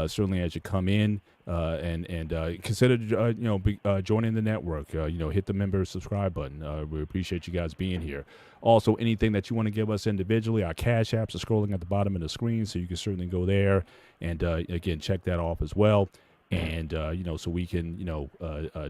certainly as you come in. And consider joining the network. Hit the member subscribe button. We appreciate you guys being here. Also, anything that you want to give us individually, our cash apps are scrolling at the bottom of the screen, so you can certainly go there and again check that off as well. And so we can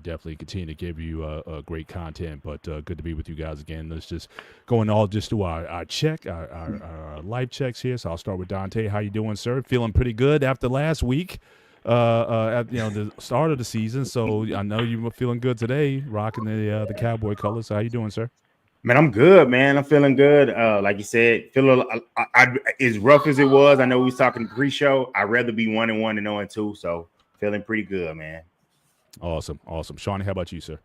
definitely continue to give you great content. But good to be with you guys again. Let's just going all just do our check, our life checks here. So I'll start with Dante. How you doing, sir? Feeling pretty good after last week. At the start of the season, so I know you were feeling good today, rocking the Cowboy colors. How you doing, sir? Man, I'm good, man. I'm feeling good. Like you said, as rough as it was. I know we was talking pre-show. I'd rather be 1-1 than 0-2. So feeling pretty good, man. Awesome. Shawnee, how about you, sir?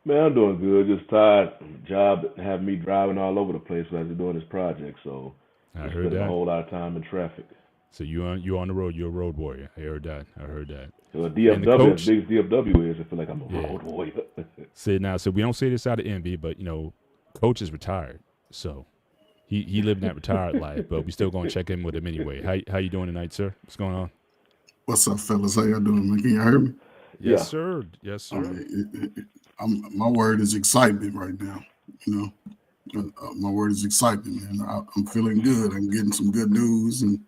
Man, I'm doing good. Just tired. Job having me driving all over the place as we're doing this project. So I heard heard that. A whole lot of time in traffic. So you on the road. You're a road warrior. I heard that. So DFW, as big as DFW is, I feel like I'm a road warrior. So we don't say this out of envy, but Coach is retired, so he lived that retired life. But we still gonna check in with him anyway. How you doing tonight, sir? What's going on? What's up, fellas? How y'all doing, man? Can you hear me? Yes, sir. My word is excitement right now. My word is excitement, man. I'm feeling good. I'm getting some good news, and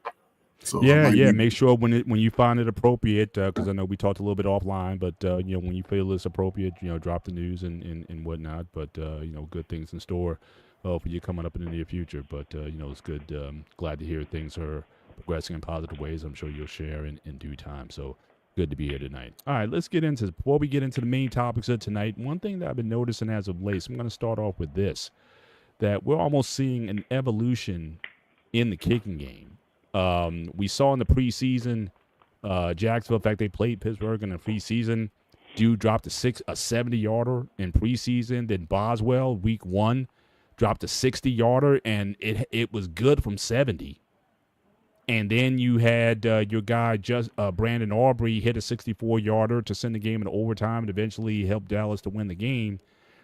so Make sure when you find it appropriate, because I know we talked a little bit offline, but when you feel it's appropriate, drop the news and whatnot. But good things in store for you coming up in the near future. But it's good. Glad to hear things are progressing in positive ways. I'm sure you'll share in due time. So good to be here tonight. All right, before we get into the main topics of tonight, one thing that I've been noticing as of late, so I'm going to start off with this, that we're almost seeing an evolution in the kicking game. We saw in the preseason, Jacksonville, in fact, they played Pittsburgh in the preseason. Dude dropped a 70-yarder in preseason. Then Boswell, week 1, dropped a 60-yarder, and it was good from 70. And then you had your guy, Brandon Aubrey, hit a 64-yarder to send the game in overtime and eventually help Dallas to win the game.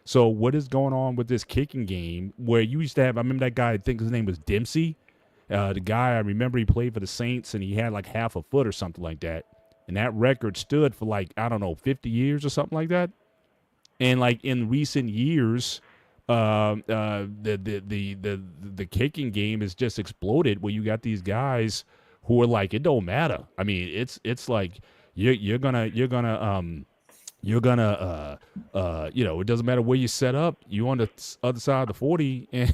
So what is going on with this kicking game where you used to have, I remember that guy, I think his name was Dempsey. The guy, I remember he played for the Saints, and he had like half a foot or something like that. And that record stood for 50 years or something like that. And in recent years, the kicking game has just exploded where you got these guys who are like, it don't matter. I mean, it's like you're gonna it doesn't matter where you set up. You on the other side of the 40 and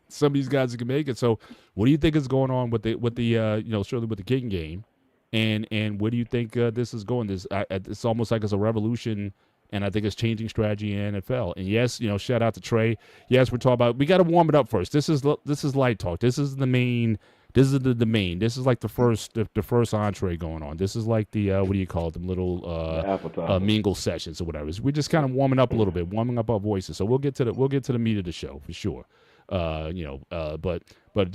some of these guys can make it. So what do you think is going on with the certainly with the kicking game, and where do you think this is going? It's almost like it's a revolution, and I think it's changing strategy in NFL. And yes, shout out to Trey. Yes, we're talking about, we got to warm it up first. This is light talk. This is the main. This is the main. This is like the first entree going on. This is like the what do you call them, little mingle sessions or whatever. We're just kind of warming up a little bit, warming up our voices. So we'll get to the meat of the show for sure. But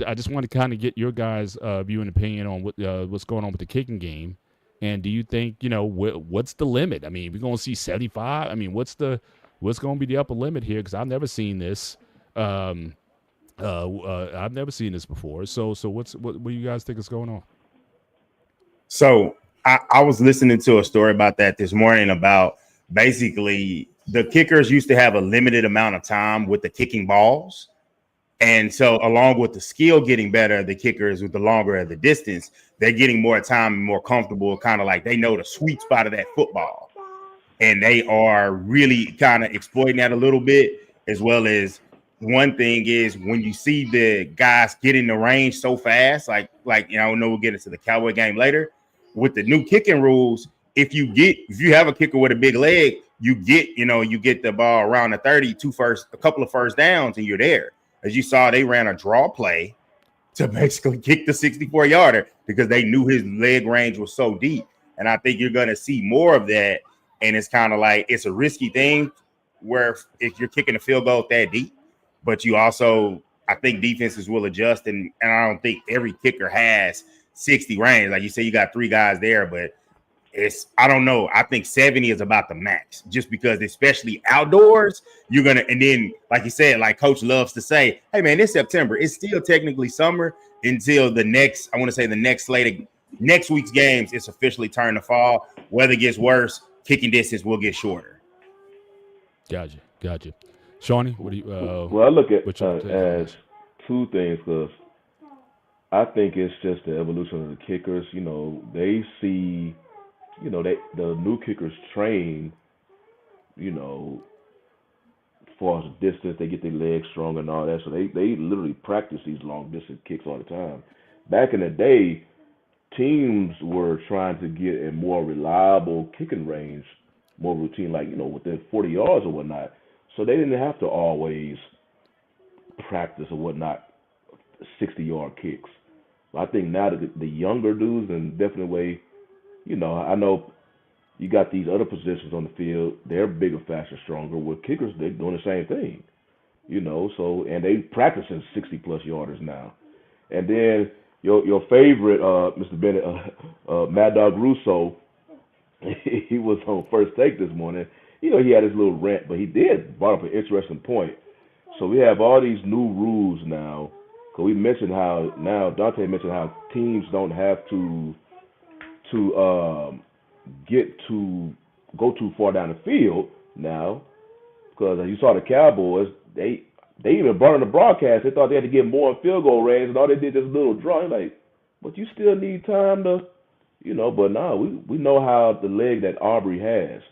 I just want to kind of get your guys' view and opinion on what's going on with the kicking game, and do you think what's the limit? I mean, we're going to see 75. I mean, what's going to be the upper limit here? Because I've never seen this. I've never seen this before. So what do you guys think is going on? So I was listening to a story about that this morning about basically the kickers used to have a limited amount of time with the kicking balls. And so along with the skill getting better, the kickers with the longer the distance, they're getting more time and more comfortable, kind of like they know the sweet spot of that football. And they are really kind of exploiting that a little bit, as well as one thing is when you see the guys get in the range so fast, like I know we'll get into the Cowboy game later, with the new kicking rules, if you have a kicker with a big leg, you get the ball around the 30, a couple of first downs, and you're there. As you saw, they ran a draw play to basically kick the 64-yarder because they knew his leg range was so deep. And I think you're going to see more of that. And it's kind of like it's a risky thing where if you're kicking a field goal that deep, but you also, I think defenses will adjust. And I don't think every kicker has 60 range. Like you say, you got 3 guys there, but I don't know. I think 70 is about the max, just because especially outdoors, you're going to, and then like you said, like Coach loves to say, hey man, it's September. It's still technically summer until the next slate Next week's games, it's officially turned to fall. Weather gets worse, kicking distance will get shorter. Gotcha. Shawnee, what do you? Well, I look at as two things because I think it's just the evolution of the kickers. They see, the new kickers train, far as distance, they get their legs strong and all that. So they literally practice these long distance kicks all the time. Back in the day, teams were trying to get a more reliable kicking range, more routine, like, within 40 yards or whatnot. So they didn't have to always practice or whatnot 60-yard kicks. I think now the younger dudes, and definitely, I know you got these other positions on the field, they're bigger, faster, stronger. With kickers, they're doing the same thing, so, and they practicing 60-plus yarders now. And then your favorite, Mr. Bennett, Mad Dog Russo, he was on First Take this morning. He had his little rant, but he brought up an interesting point. So we have all these new rules now. Because we mentioned Dante mentioned how teams don't have to go too far down the field now. Because as you saw the Cowboys, they even brought on the broadcast. They thought they had to get more in field goal range, and all they did is a little draw. Like, but you still need time to, But no, we know how the leg that Aubrey has.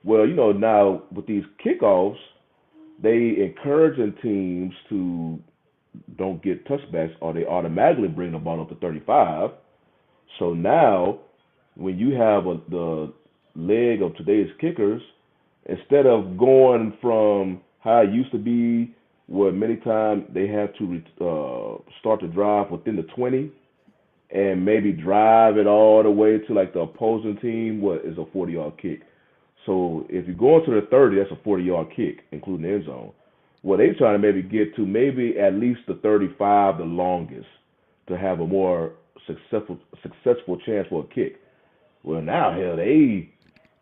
Well, now with these kickoffs, they encouraging teams to don't get touchbacks, or they automatically bring the ball up to 35. So now, when you have the leg of today's kickers, instead of going from how it used to be, where many times they have to start the drive within the 20 and maybe drive it all the way to like the opposing team, what is a 40-yard kick. So if you go into the 30, that's a 40-yard kick, including the end zone. Well, they're trying to maybe get to maybe at least the 35, the longest, to have a more successful chance for a kick. Well, now, hell, they,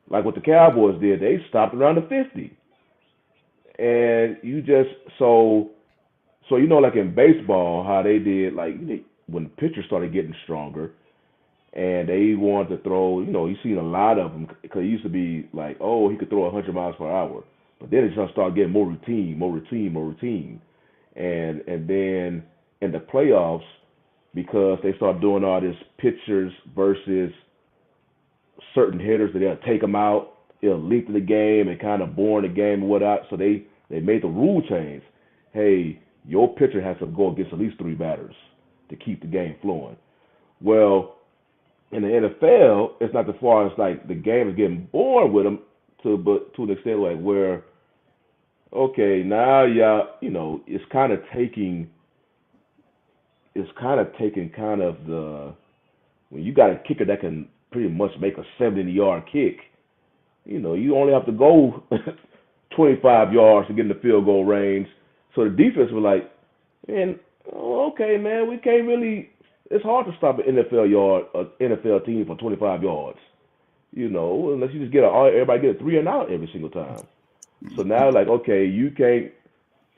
like what the Cowboys did, they stopped around the 50. And you just, so like in baseball, how they did, like, when the pitchers started getting stronger, and they wanted to throw, you seen a lot of them, because it used to be like, oh, he could throw 100 miles per hour. But then it just started getting more routine. And then in the playoffs, because they start doing all this pitchers versus certain hitters, that they'll take them out, it'll lengthen the game and kind of bore the game and whatnot. So they made the rule change. Hey, your pitcher has to go against at least 3 batters to keep the game flowing. Well, in the NFL, it's not as far as like the game is getting bored with them, but to an extent like where, okay, now it's kind of taking kind of the, when you got a kicker that can pretty much make a 70-yard kick, you only have to go 25 yards to get in the field goal range. So the defense was like, man, okay, man, we can't really. It's hard to stop an NFL team for 25 yards, unless you just everybody get a 3 and out every single time. So now, like, okay, you can't,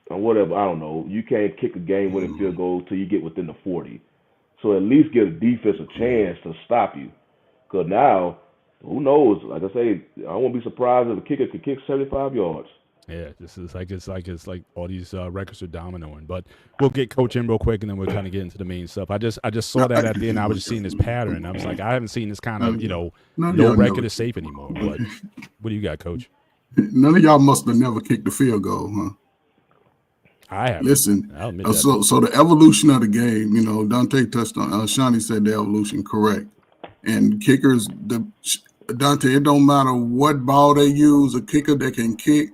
or whatever, I don't know, you can't kick a game-winning field goal till you get within the 40. So at least give the defense a chance to stop you. Because now, who knows? Like I say, I won't be surprised if a kicker could kick 75 yards. Yeah, this is it's like all these records are dominoing. But we'll get Coach in real quick, and then we'll kind of get into the main stuff. I just saw that at the end. I was just seeing this pattern. I was like, I haven't seen this kind of no record is safe anymore. But what do you got, Coach? None of y'all must have never kicked the field goal, huh? I haven't. Listen, I'll admit that. So the evolution of the game, Dante touched on. Shawnee said the evolution, correct. And kickers, Dante, it don't matter what ball they use, a kicker that can kick.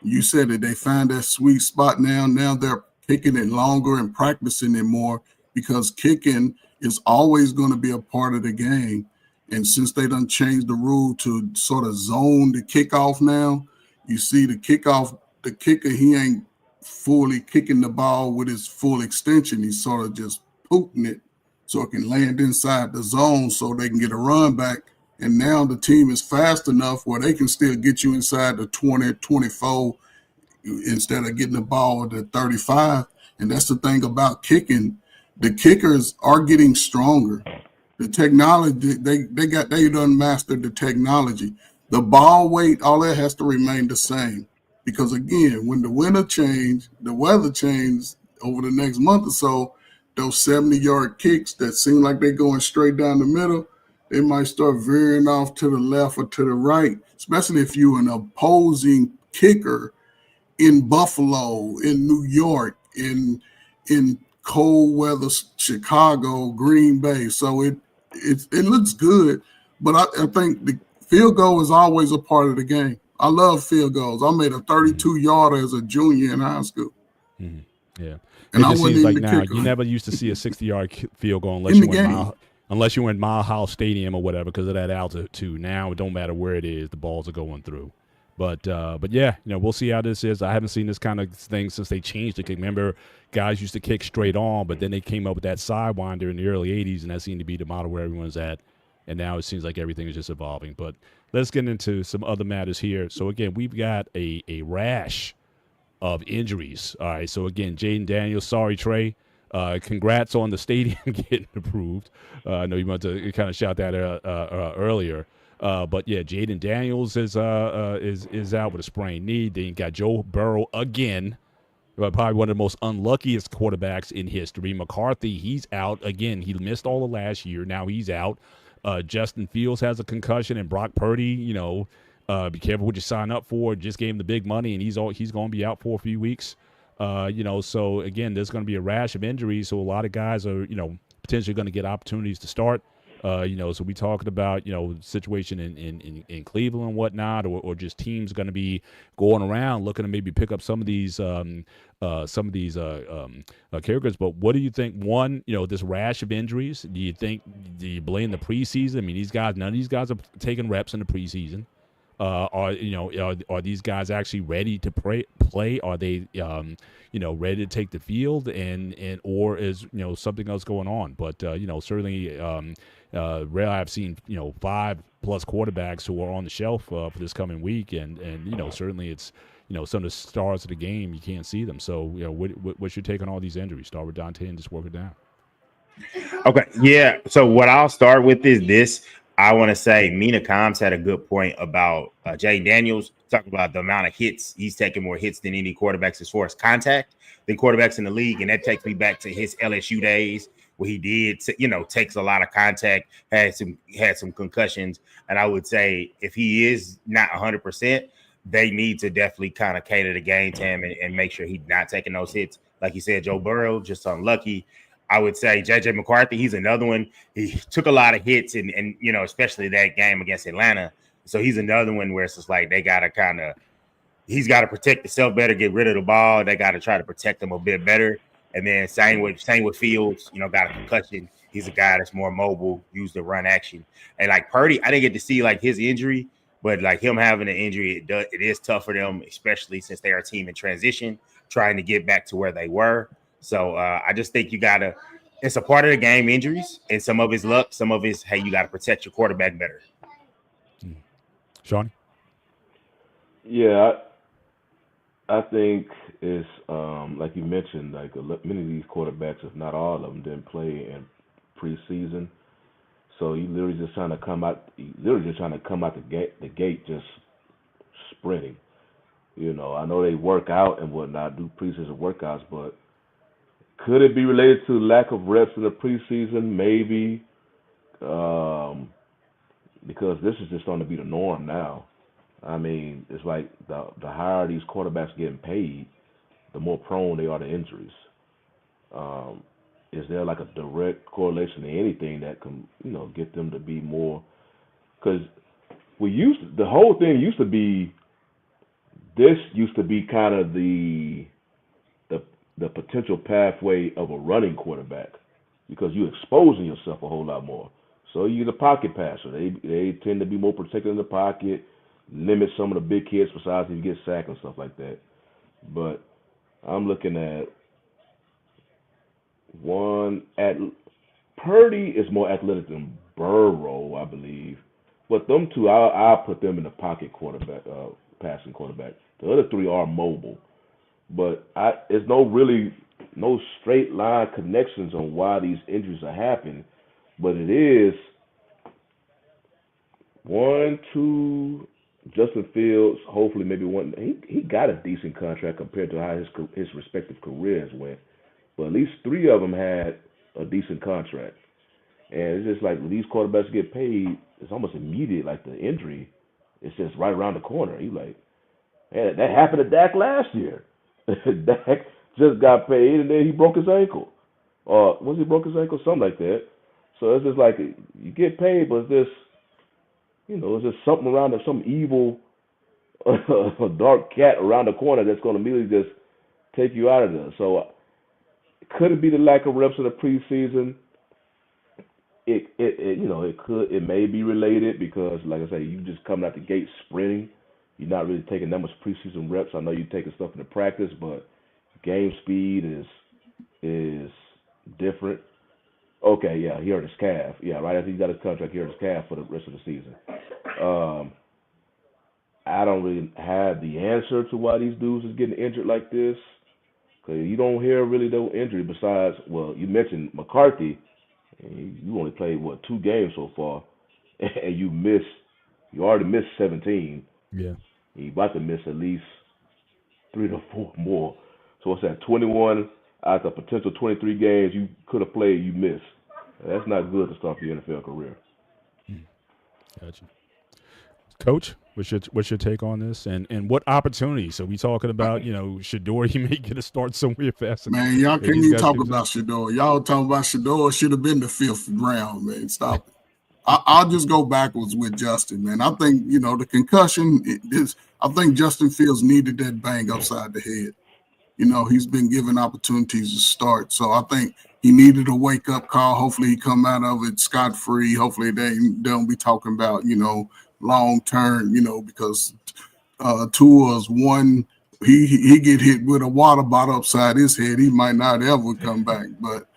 You said that they find that sweet spot now. Now they're kicking it longer and practicing it more, because kicking is always going to be a part of the game. And since they done changed the rule to sort of zone the kickoff now, you see the kicker, he ain't fully kicking the ball with his full extension. He's sort of just pooting it so it can land inside the zone so they can get a run back. And now the team is fast enough where they can still get you inside the 20, 24 instead of getting the ball at the 35. And that's the thing about kicking. The kickers are getting stronger. The technology they done mastered the technology. The ball weight, all that has to remain the same. Because again, when the weather change over the next month or so, those 70-yard kicks that seem like they're going straight down the middle, they might start veering off to the left or to the right, especially if you're an opposing kicker in Buffalo, in New York, in cold weather Chicago, Green Bay. So it looks good, but I think the field goal is always a part of the game. I love field goals. I made a 32-yarder as a junior in high school. Mm-hmm. Yeah, And it I just wasn't seems even like the now kicker you never used to see a 60-yard field goal in the game. unless you were in Mile High Stadium or whatever because of that altitude. Now it don't matter where it is, the balls are going through. But yeah, we'll see how this is. I haven't seen this kind of thing since they changed it. Remember, guys used to kick straight on, but then they came up with that sidewinder in the early '80s, and that seemed to be the model where everyone's at. And now it seems like everything is just evolving. But let's get into some other matters here. So again, we've got a rash of injuries. All right. So again, Jaden Daniels, sorry, Trey. Congrats on the stadium getting approved. I know you wanted to kind of shout that earlier. But yeah, Jaden Daniels is out with a sprained knee. Then you got Joe Burrow again, probably one of the most unluckiest quarterbacks in history. McCarthy, he's out again. He missed all of last year. Now he's out. Justin Fields has a concussion, and Brock Purdy, be careful what you sign up for. Just gave him the big money, and he's going to be out for a few weeks. So again, there's going to be a rash of injuries. So a lot of guys are, potentially going to get opportunities to start. So we talking about, situation in Cleveland and whatnot, or just teams going to be going around looking to maybe pick up some of these characters. But what do you think? One, this rash of injuries. Do you blame the preseason? I mean, none of these guys are taking reps in the preseason. Are these guys actually ready to play? Are they ready to take the field and or is something else going on? But certainly rare I've seen 5+ quarterbacks who are on the shelf for this coming week, and certainly it's some of the stars of the game, you can't see them. So what's your take on all these injuries? Start with Dante and just work it down. Okay, yeah. So what I'll start with is this. I want to say Mina Combs had a good point about Jay Daniels. Talk about the amount of hits. He's taking more hits than any quarterbacks as far as contact than quarterbacks in the league. And that takes me back to his LSU days where he did, takes a lot of contact, had some concussions. And I would say if he is not 100%, they need to definitely kind of cater the game to him and make sure he's not taking those hits. Like you said, Joe Burrow, just unlucky. I would say J.J. McCarthy, he's another one. He took a lot of hits and especially that game against Atlanta. So he's another one where it's just like he's got to protect himself better, get rid of the ball. They got to try to protect him a bit better. And then same with Fields, got a concussion. He's a guy that's more mobile, use the run action. And like Purdy, I didn't get to see like his injury, but like him having an injury, it is tough for them, especially since they are a team in transition, trying to get back to where they were. So I just think it's a part of the game, injuries, and some of his luck, some of his, hey, you got to protect your quarterback better. Sean? Yeah, I think it's like you mentioned, like many of these quarterbacks, if not all of them, didn't play in preseason. So you literally just trying to come out the gate just sprinting. I know they work out and whatnot, do preseason workouts, but could it be related to lack of reps in the preseason? Maybe, because this is just going to be the norm now. I mean, it's like the higher these quarterbacks getting paid, the more prone they are to injuries. Is there like a direct correlation to anything that can, get them to be more? Because the whole thing used to be kind of the potential pathway of a running quarterback because you're exposing yourself a whole lot more. So you're the pocket passer. They tend to be more protected in the pocket, limit some of the big hits besides if you get sacked and stuff like that. But I'm looking at Purdy is more athletic than Burrow, I believe. But them two, I'll put them in the pocket quarterback, passing quarterback. The other three are mobile. But there's no straight line connections on why these injuries are happening. But it is 1, 2. Justin Fields, hopefully maybe one. He got a decent contract compared to how his respective careers went. But at least 3 of them had a decent contract. And it's just like when these quarterbacks get paid, it's almost immediate. Like the injury, it's just right around the corner. You like, man, that happened to Dak last year. Dak just got paid and then he broke his ankle. Was he broke his ankle? Something like that. So it's just like you get paid, but it's just, it's just something around there, some evil, dark cat around the corner that's going to immediately just take you out of there. So could it be the lack of reps in the preseason? It may be related because, like I say, you just coming out the gate sprinting. You're not really taking that much preseason reps. I know you're taking stuff into practice, but game speed is different. Okay, yeah, he hurt his calf. Yeah, right after he got his contract, he hurt his calf for the rest of the season. I don't really have the answer to why these dudes is getting injured like this. Because you don't hear really no injury besides, well, you mentioned McCarthy. And you only played, 2 games so far. And you already missed 17. Yeah. You're about to miss at least 3 to 4 more. So what's that, 21 out of potential 23 games you could have played, you missed. That's not good to start your NFL career. Gotcha. Coach, what's your take on this, and what opportunity? So we talking about, Shador, he may get a start somewhere fast. Man, y'all can't even talk about Shador. Y'all talking about Shador should have been the 5th round, man. Stop it. I'll just go backwards with Justin, man. I think, the concussion is, I think Justin Fields needed that bang upside the head. He's been given opportunities to start. So I think he needed a wake-up call. Hopefully he come out of it scot-free. Hopefully they don't be talking about, long-term, because Tua's one, he get hit with a water bottle upside his head. He might not ever come back. But,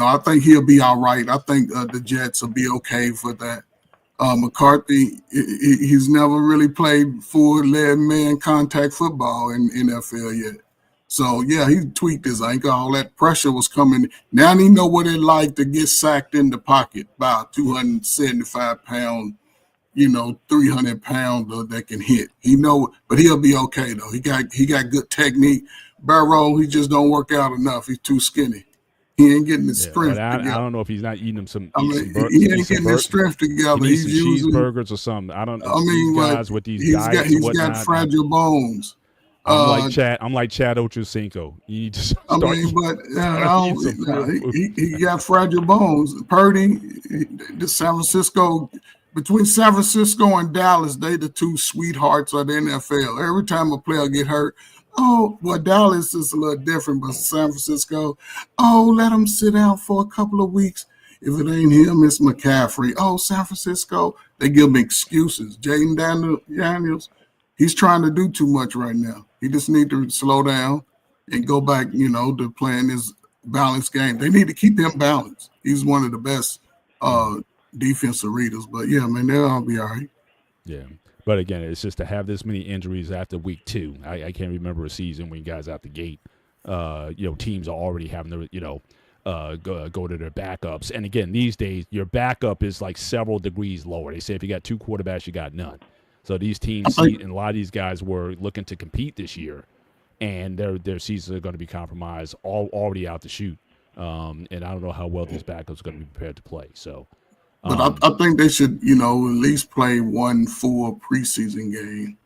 I think he'll be all right. I think the Jets will be okay for that. McCarthy, he's never really played full lead man contact football in NFL yet. So, yeah, he tweaked his ankle. All that pressure was coming. Now he know what it like to get sacked in the pocket by a 275-pound, 300-pounder that can hit. He know, but he'll be okay, though. He got good technique. Burrow, he just don't work out enough. He's too skinny. He ain't getting his strength I together. don't know if he's not eating them some. He ain't getting his strength together. He's using cheeseburgers or something. I don't. These guys with these diets he's got fragile bones. I'm like Chad Ochocinco. You need to start. He got fragile bones. Purdy, between San Francisco and Dallas, they the 2 sweethearts of the NFL. Every time a player get hurt, Dallas is a little different, but San Francisco, let him sit down for a couple of weeks. If it ain't him, it's McCaffrey. San Francisco, they give him excuses. Jaden Daniels, he's trying to do too much right now. He just need to slow down and go back, to playing his balanced game. They need to keep him balanced. He's one of the best defensive readers. But, yeah, man, they'll all be all right. Yeah. But, again, it's just to have this many injuries after week 2. I can't remember a season when guys out the gate, teams are already having to, go to their backups. And, again, these days, your backup is like several degrees lower. They say if you got 2 quarterbacks, you got none. So these teams and a lot of these guys were looking to compete this year, and their seasons are going to be compromised, already out to shoot. And I don't know how well these backups are going to be prepared to play. So, but I think they should, at least play 1 full preseason game.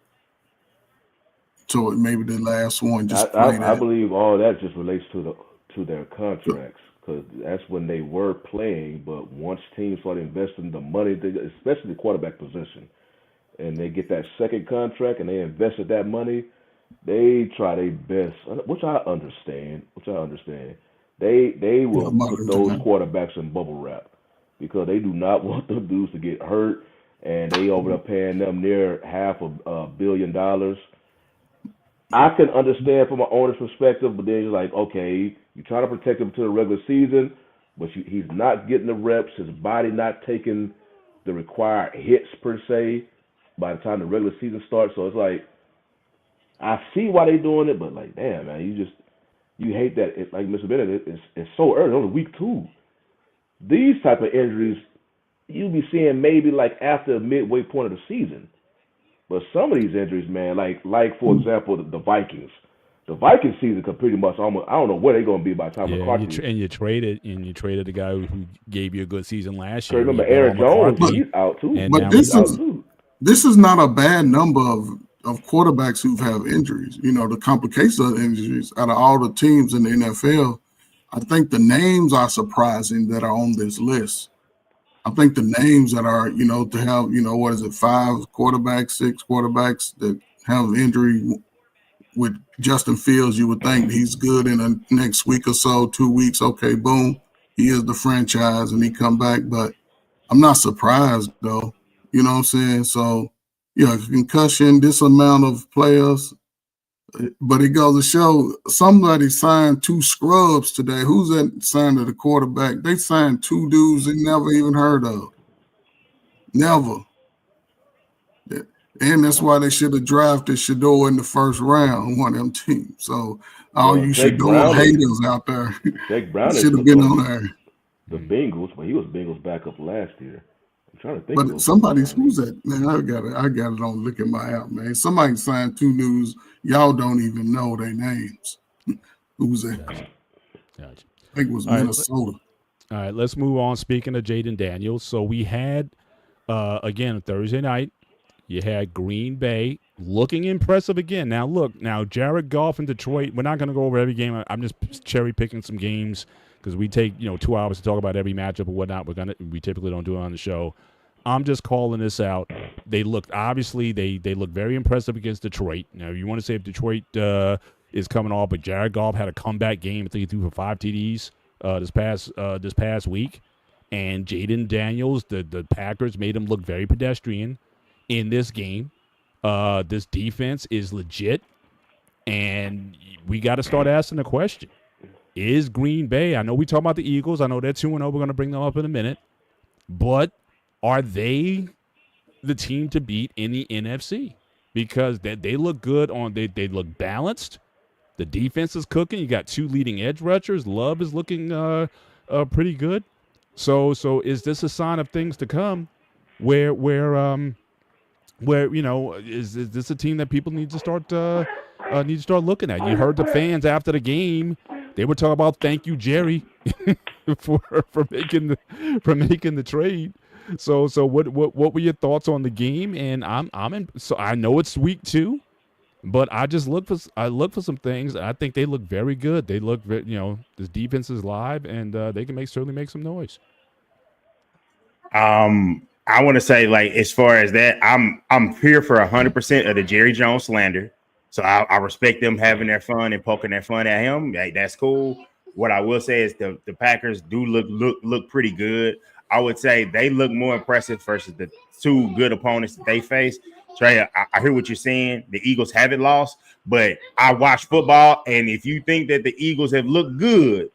So maybe the last one I believe all that just relates to their contracts, because that's when they were playing. But once teams start investing the money, especially the quarterback position, and they get that second contract and they invested that money, they try their best, which I understand. They will put those quarterbacks in bubble wrap because they do not want the dudes to get hurt, and they over there paying them near $500 million. I can understand from an owner's perspective, but then you're like, okay, you try to protect him to the regular season, but he's not getting the reps, his body not taking the required hits per se by the time the regular season starts. So it's like, I see why they're doing it, but like, damn, man, you hate that. Like Mr. Bennett, it's so early, only week 2. these type of injuries you'll be seeing maybe like after the midway point of the season. But some of these injuries, man, like for example, the Vikings. The Vikings season could pretty much almost. I don't know where they're going to be by the time Yeah, McCarthy. and you traded the guy who gave you a good season last Cause year. remember You bet Aaron on Jones, McCarthy, he's out too. and But now He's out too. this is not a bad number of quarterbacks who have injuries. You know, the complications of injuries out of all the teams in the NFL, I think the names are surprising that are on this list. I think the names that are, to have, what is it, 5 quarterbacks, 6 quarterbacks that have injury with Justin Fields, you would think he's good in the next week or so, 2 weeks. Okay, boom, he is the franchise and he come back. But I'm not surprised though. You know what I'm saying? So, concussion, this amount of players, but it goes to show somebody signed 2 scrubs today. Who's that signed to the quarterback? They signed 2 dudes they never even heard of. Never. And that's why they should have drafted Shador in the first round, one of them teams. So all Well, you Jake Shador Brown haters out there Jake Brown is should have been on there. the Bengals, but he was Bengals backup last year. I'm trying to think. But somebody's who's that? Man, I got it on look at my app, man. Somebody signed 2 dudes. Y'all don't even know their names. Who's that? Gotcha. I think it was All right, Minnesota. All right, let's move on. Speaking of Jaden Daniels, so we had again Thursday night. You had Green Bay looking impressive again. Now look, Jared Goff in Detroit. We're not going to go over every game. I'm just cherry picking some games because we take 2 hours to talk about every matchup or whatnot. We typically don't do it on the show. I'm just calling this out. They looked obviously they look very impressive against Detroit. Now you want to say if Detroit is coming off, but Jared Goff had a comeback game. I think he threw for 5 TDs this past week, and Jaden Daniels, the Packers made him look very pedestrian in this game. This defense is legit, and we got to start asking the question: is Green Bay? I know we talk about the Eagles. I know they're 2-0. We're going to bring them up in a minute, but are they the team to beat in the NFC? Because they look good they look balanced. The defense is cooking. You got 2 leading edge rushers. Love is looking pretty good. So is this a sign of things to come? Where is this a team that people need to start looking at? You heard the fans after the game; they were talking about thank you, Jerry, for making the trade. So what were your thoughts on the game? And I'm in. So I know it's week 2, but I look for some things. I think they look very good. They look this defense is live, and they can certainly make some noise. I want to say, like, as far as that, I'm here for 100% of the Jerry Jones slander. So I respect them having their fun and poking their fun at him. Like, that's cool. What I will say is the Packers do look pretty good. I would say they look more impressive versus the 2 good opponents that they face. Trey, I hear what you're saying. The Eagles haven't lost, but I watch football, and if you think that the Eagles have looked good,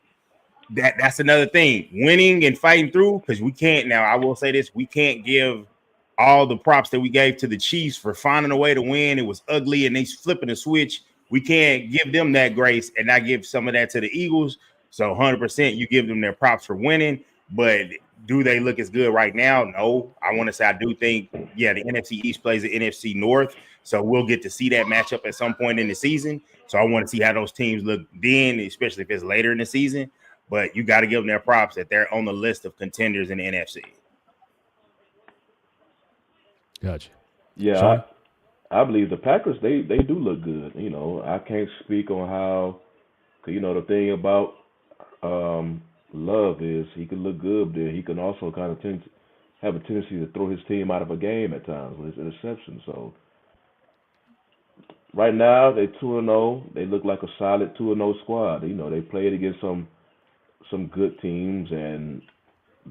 that's another thing. Winning and fighting through, because we can't now. I will say this: we can't give all the props that we gave to the Chiefs for finding a way to win. It was ugly, and they flipping the switch. We can't give them that grace and not give some of that to the Eagles. So 100%, you give them their props for winning. But do they look as good right now? No. I want to say I do think, the NFC East plays the NFC North. So we'll get to see that matchup at some point in the season. So I want to see how those teams look then, especially if it's later in the season. But you got to give them their props that they're on the list of contenders in the NFC. Gotcha. Yeah, Sean? I believe the Packers, they do look good. I can't speak on how, cause the thing about Love is he can look good, but he can also kind of have a tendency to throw his team out of a game at times with his interception. So right now they're 2-0. They look like a solid 2-0 squad. They played against some good teams and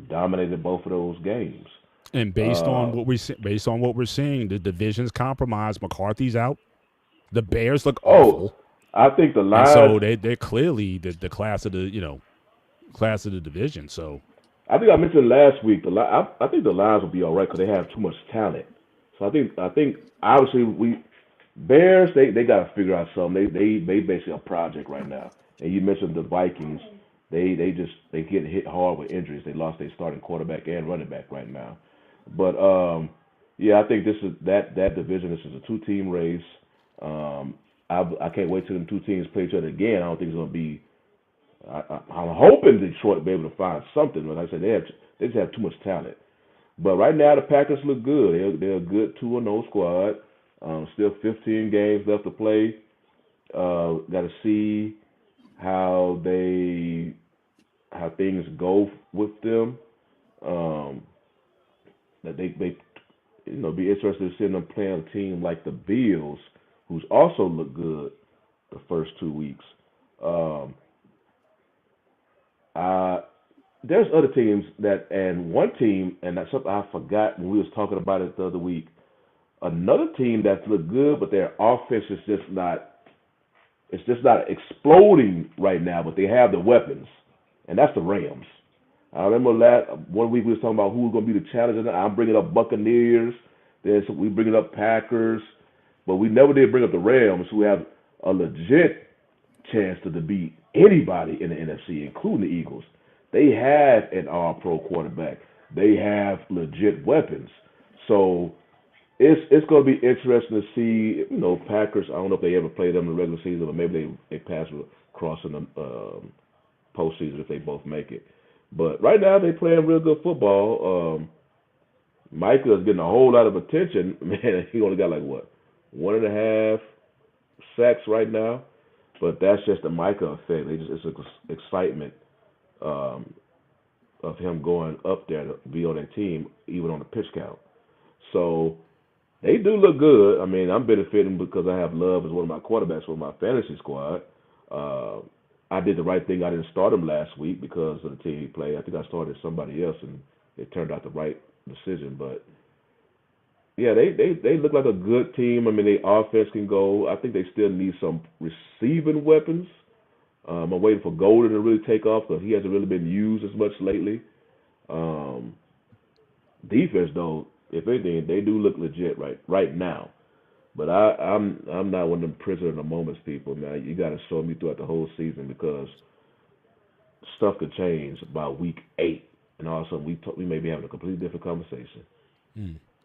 dominated both of those games. And based on what we're seeing, the division's compromised. McCarthy's out. The Bears look awful. I think the Lions. And so they're clearly the class of the division. So I think I mentioned last week. I think the Lions will be all right because they have too much talent. So I think obviously Bears they got to figure out something. They basically a project right now. And you mentioned the Vikings. they getting hit hard with injuries. They lost their starting quarterback and running back right now. But yeah, I think this is that division. This is a 2-team race. I can't wait till them 2 teams play each other again. I don't think it's gonna be. I'm hoping Detroit will be able to find something. But like I said, they just have too much talent. But right now the Packers look good. They're a good 2-0 squad. Still 15 games left to play. Got to see how things go with them. That they be interested in seeing them playing a team like the Bills, who's also looked good the first 2 weeks. There's other teams and one team, and that's something I forgot when we was talking about it the other week. Another team that's looked good, but their offense is just not. It's just not exploding right now, but they have the weapons, and that's the Rams. I remember one week we was talking about who was going to be the challenger. I'm bringing up Buccaneers. Then we bringing up Packers, but we never did bring up the Rams, who have a legit chance to beat anybody in the NFC, including the Eagles. They have an all-pro quarterback. They have legit weapons. So it's going to be interesting to see. Packers. I don't know if they ever played them in the regular season, but maybe they pass across in the postseason if they both make it. But right now they playing real good football. Micah is getting a whole lot of attention. Man, he only got 1.5 sacks right now, but that's just the Micah effect. It's an excitement of him going up there to be on that team, even on the pitch count. So they do look good. I mean, I'm benefiting because I have Love as one of my quarterbacks for my fantasy squad. I did the right thing. I didn't start him last week because of the team he played. I think I started somebody else, and it turned out the right decision. But yeah, they look like a good team. I mean, their offense can go. I think they still need some receiving weapons. I'm waiting for Golden to really take off because he hasn't really been used as much lately. Defense, though, if anything, they do look legit right now. But I'm not one of them prisoner of the moments people, man. You got to show me throughout the whole season because stuff could change by week 8, and all of a sudden we may be having a completely different conversation.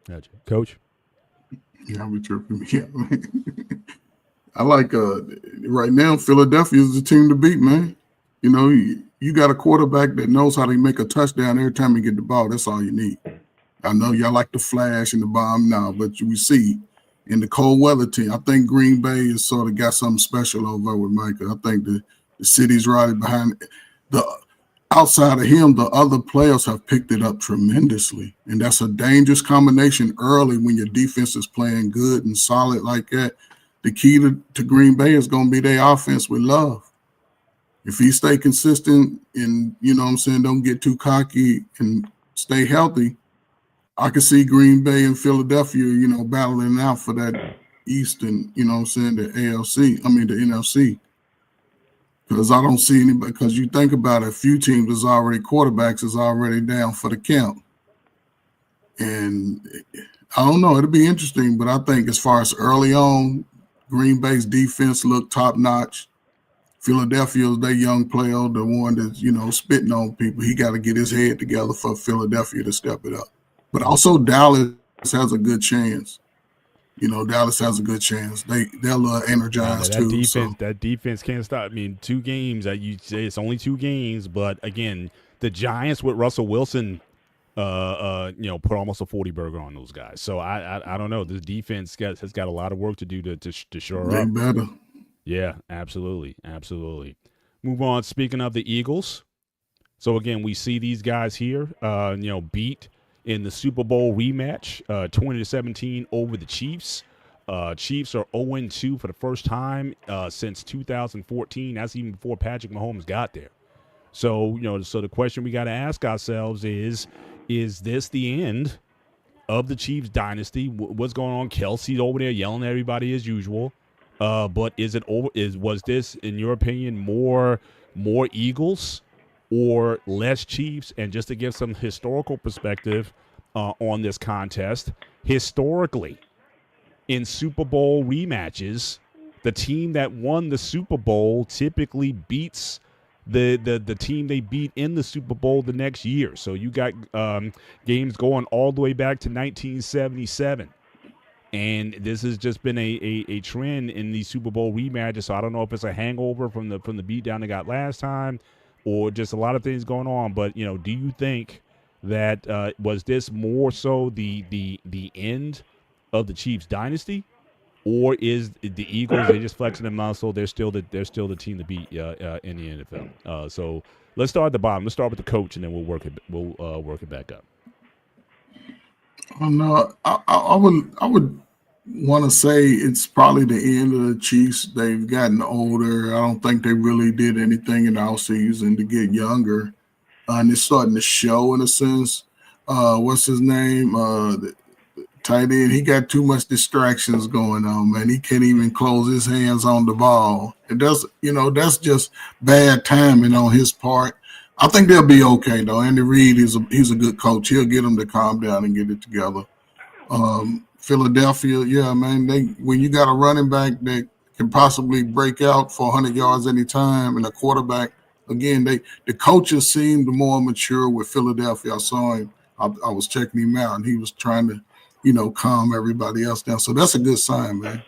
Gotcha, Coach. Yeah, we tripping. Yeah, I like right now. Philadelphia is the team to beat, man. You got a quarterback that knows how to make a touchdown every time you get the ball. That's all you need. I know y'all like the flash and the bomb now, but we see in the cold weather team, I think Green Bay has sort of got something special over with Micah. I think the city's riding behind it. Outside of him, the other players have picked it up tremendously. And that's a dangerous combination early when your defense is playing good and solid like that. The key to Green Bay is going to be their offense with Love. If he stay consistent and, don't get too cocky and stay healthy, I can see Green Bay and Philadelphia, battling out for that East and, the NFC. Because I don't see anybody, because you think about it, a few teams is already, quarterbacks is already down for the count. And I don't know, it'll be interesting, but I think as far as early on, Green Bay's defense looked top-notch. Philadelphia's their young player, the one that's, spitting on people. He got to get his head together for Philadelphia to step it up. But also Dallas has a good chance. Dallas has a good chance. They'll energize too. That defense can't stop. I mean, 2 games. You say it's only 2 games, but again, the Giants with Russell Wilson, put almost a 40 burger on those guys. So I don't know. The defense has got a lot of work to do to shore up. They better. Yeah, absolutely. Move on. Speaking of the Eagles, so again, we see these guys here, beat in the Super Bowl rematch, 20-17 over the Chiefs. Chiefs are 0-2 for the first time since 2014. That's even before Patrick Mahomes got there. So, so the question we got to ask ourselves is this the end of the Chiefs dynasty? What's going on? Kelsey's over there yelling at everybody as usual. But is it over? Was this, in your opinion, more Eagles or less Chiefs? And just to give some historical perspective on this contest, historically, in Super Bowl rematches, the team that won the Super Bowl typically beats the team they beat in the Super Bowl the next year. So you got games going all the way back to 1977. And this has just been a trend in these Super Bowl rematches. So I don't know if it's a hangover from the beatdown they got last time, or just a lot of things going on. But do you think that was this more so the end of the Chiefs dynasty, or is the Eagles, they just flexing the muscle? They're still the team to beat in the NFL. So let's start at the bottom. Let's start with the coach, and then we'll work it back up. No, I would want to say it's probably the end of the Chiefs. They've gotten older. I don't think they really did anything in the offseason to get younger. And it's starting to show in a sense. What's his name? The tight end. He got too much distractions going on, man. He can't even close his hands on the ball. That's just bad timing on his part. I think they'll be okay though. Andy Reid he's a good coach. He'll get them to calm down and get it together. Philadelphia, yeah, man. When you got a running back that can possibly break out for 100 yards anytime, and a quarterback, again, the coaches seemed more mature with Philadelphia. I saw him. I was checking him out, and he was trying to, calm everybody else down. So that's a good sign, man.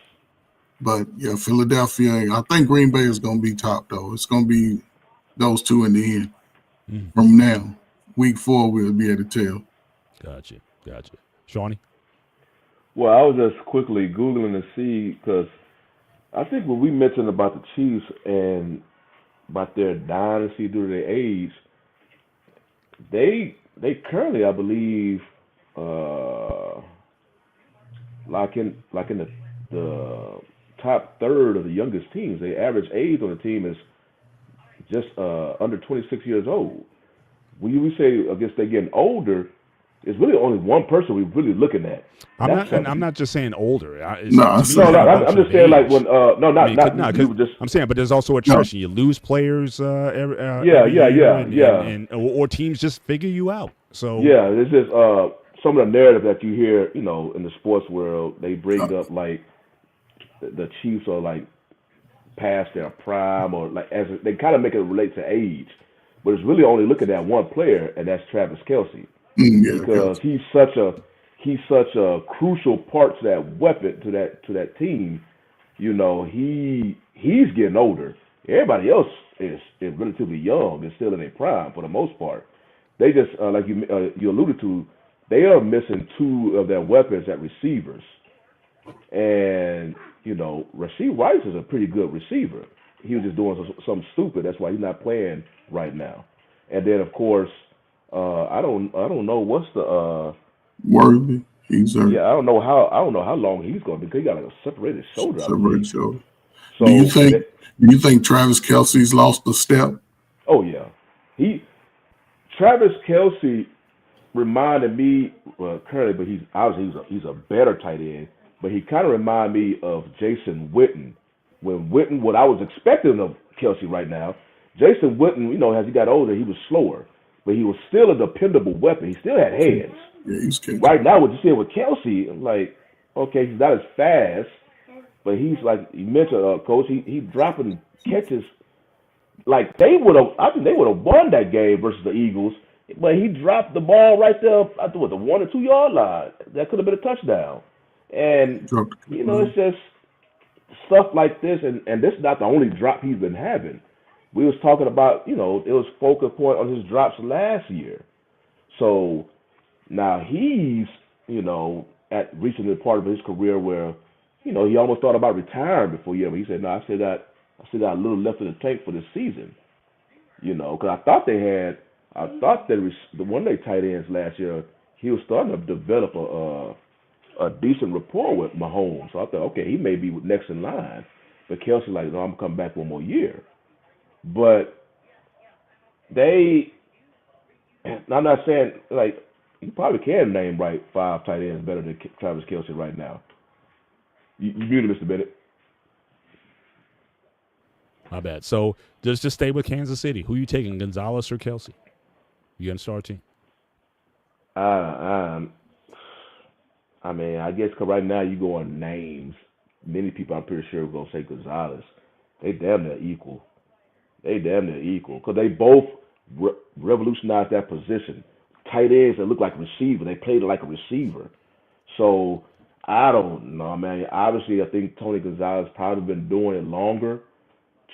But yeah, Philadelphia. I think Green Bay is going to be top though. It's going to be those two in the end. From now, week 4, we'll be able to tell. Gotcha. Shawnee? Well, I was just quickly Googling to see, because I think when we mentioned about the Chiefs and about their dynasty due to their age, they currently, I believe, like in the top third of the youngest teams. The average age on the team is just under 26 years old. When we say, I guess they're getting older, it's really only one person we're really looking at. I'm not just saying older. I'm just saying like when I'm saying, but there's also attrition. You lose players. Or teams just figure you out. So yeah, it's just some of the narrative that you hear, in the sports world. They bring up like the Chiefs are like past their prime, or like as they kind of make it relate to age, but it's really only looking at one player, and that's Travis Kelce, because he's such a crucial part to that weapon, to that team. He's getting older. Everybody else is relatively young and still in their prime for the most part. They just like you alluded to, they are missing 2 of their weapons at receivers, and Rashee Rice is a pretty good receiver. He was just doing something stupid. That's why he's not playing right now. And then, of course, I don't know what's the Worthy. I don't know how long he's going to be, because he got like a separated shoulder. Separated shoulder. So do you think Travis Kelce's lost a step? Oh yeah, Travis Kelce reminded me currently, but he's a better tight end. But he kind of reminded me of Jason Witten. What I was expecting of Kelce right now, Jason Witten, as he got older, he was slower, but he was still a dependable weapon. He still had hands. Yeah, he's right now, what you see with Kelce, I'm like, okay, he's not as fast, but he's like you mentioned, Coach. He's dropping catches like I think they would have won that game versus the Eagles, but he dropped the ball right there at the 1 or 2 yard line. That could have been a touchdown. And it's just stuff like this, and this is not the only drop he's been having. We was talking about, it was focal point on his drops last year. So now he's, at reaching the part of his career where, he almost thought about retiring before he said, no, I still got a little left in the tank for this season. Because I thought the one of their tight ends last year, he was starting to develop a decent rapport with Mahomes. So I thought, okay, he may be next in line. But Kelce no, I'm going to come back one more year. But I'm not saying, you probably can name 5 tight ends better than Travis Kelce right now. You muted, Mr. Bennett. My bad. So just stay with Kansas City. Who you taking, Gonzalez or Kelce? You going to start a team? I mean, I guess because right now you go on names. Many people, I'm pretty sure, are going to say Gonzalez. They damn near equal. They damn near equal because they both revolutionized that position. Tight ends that look like receiver, they played like a receiver. So I don't know, man. Obviously, I think Tony Gonzalez probably been doing it longer.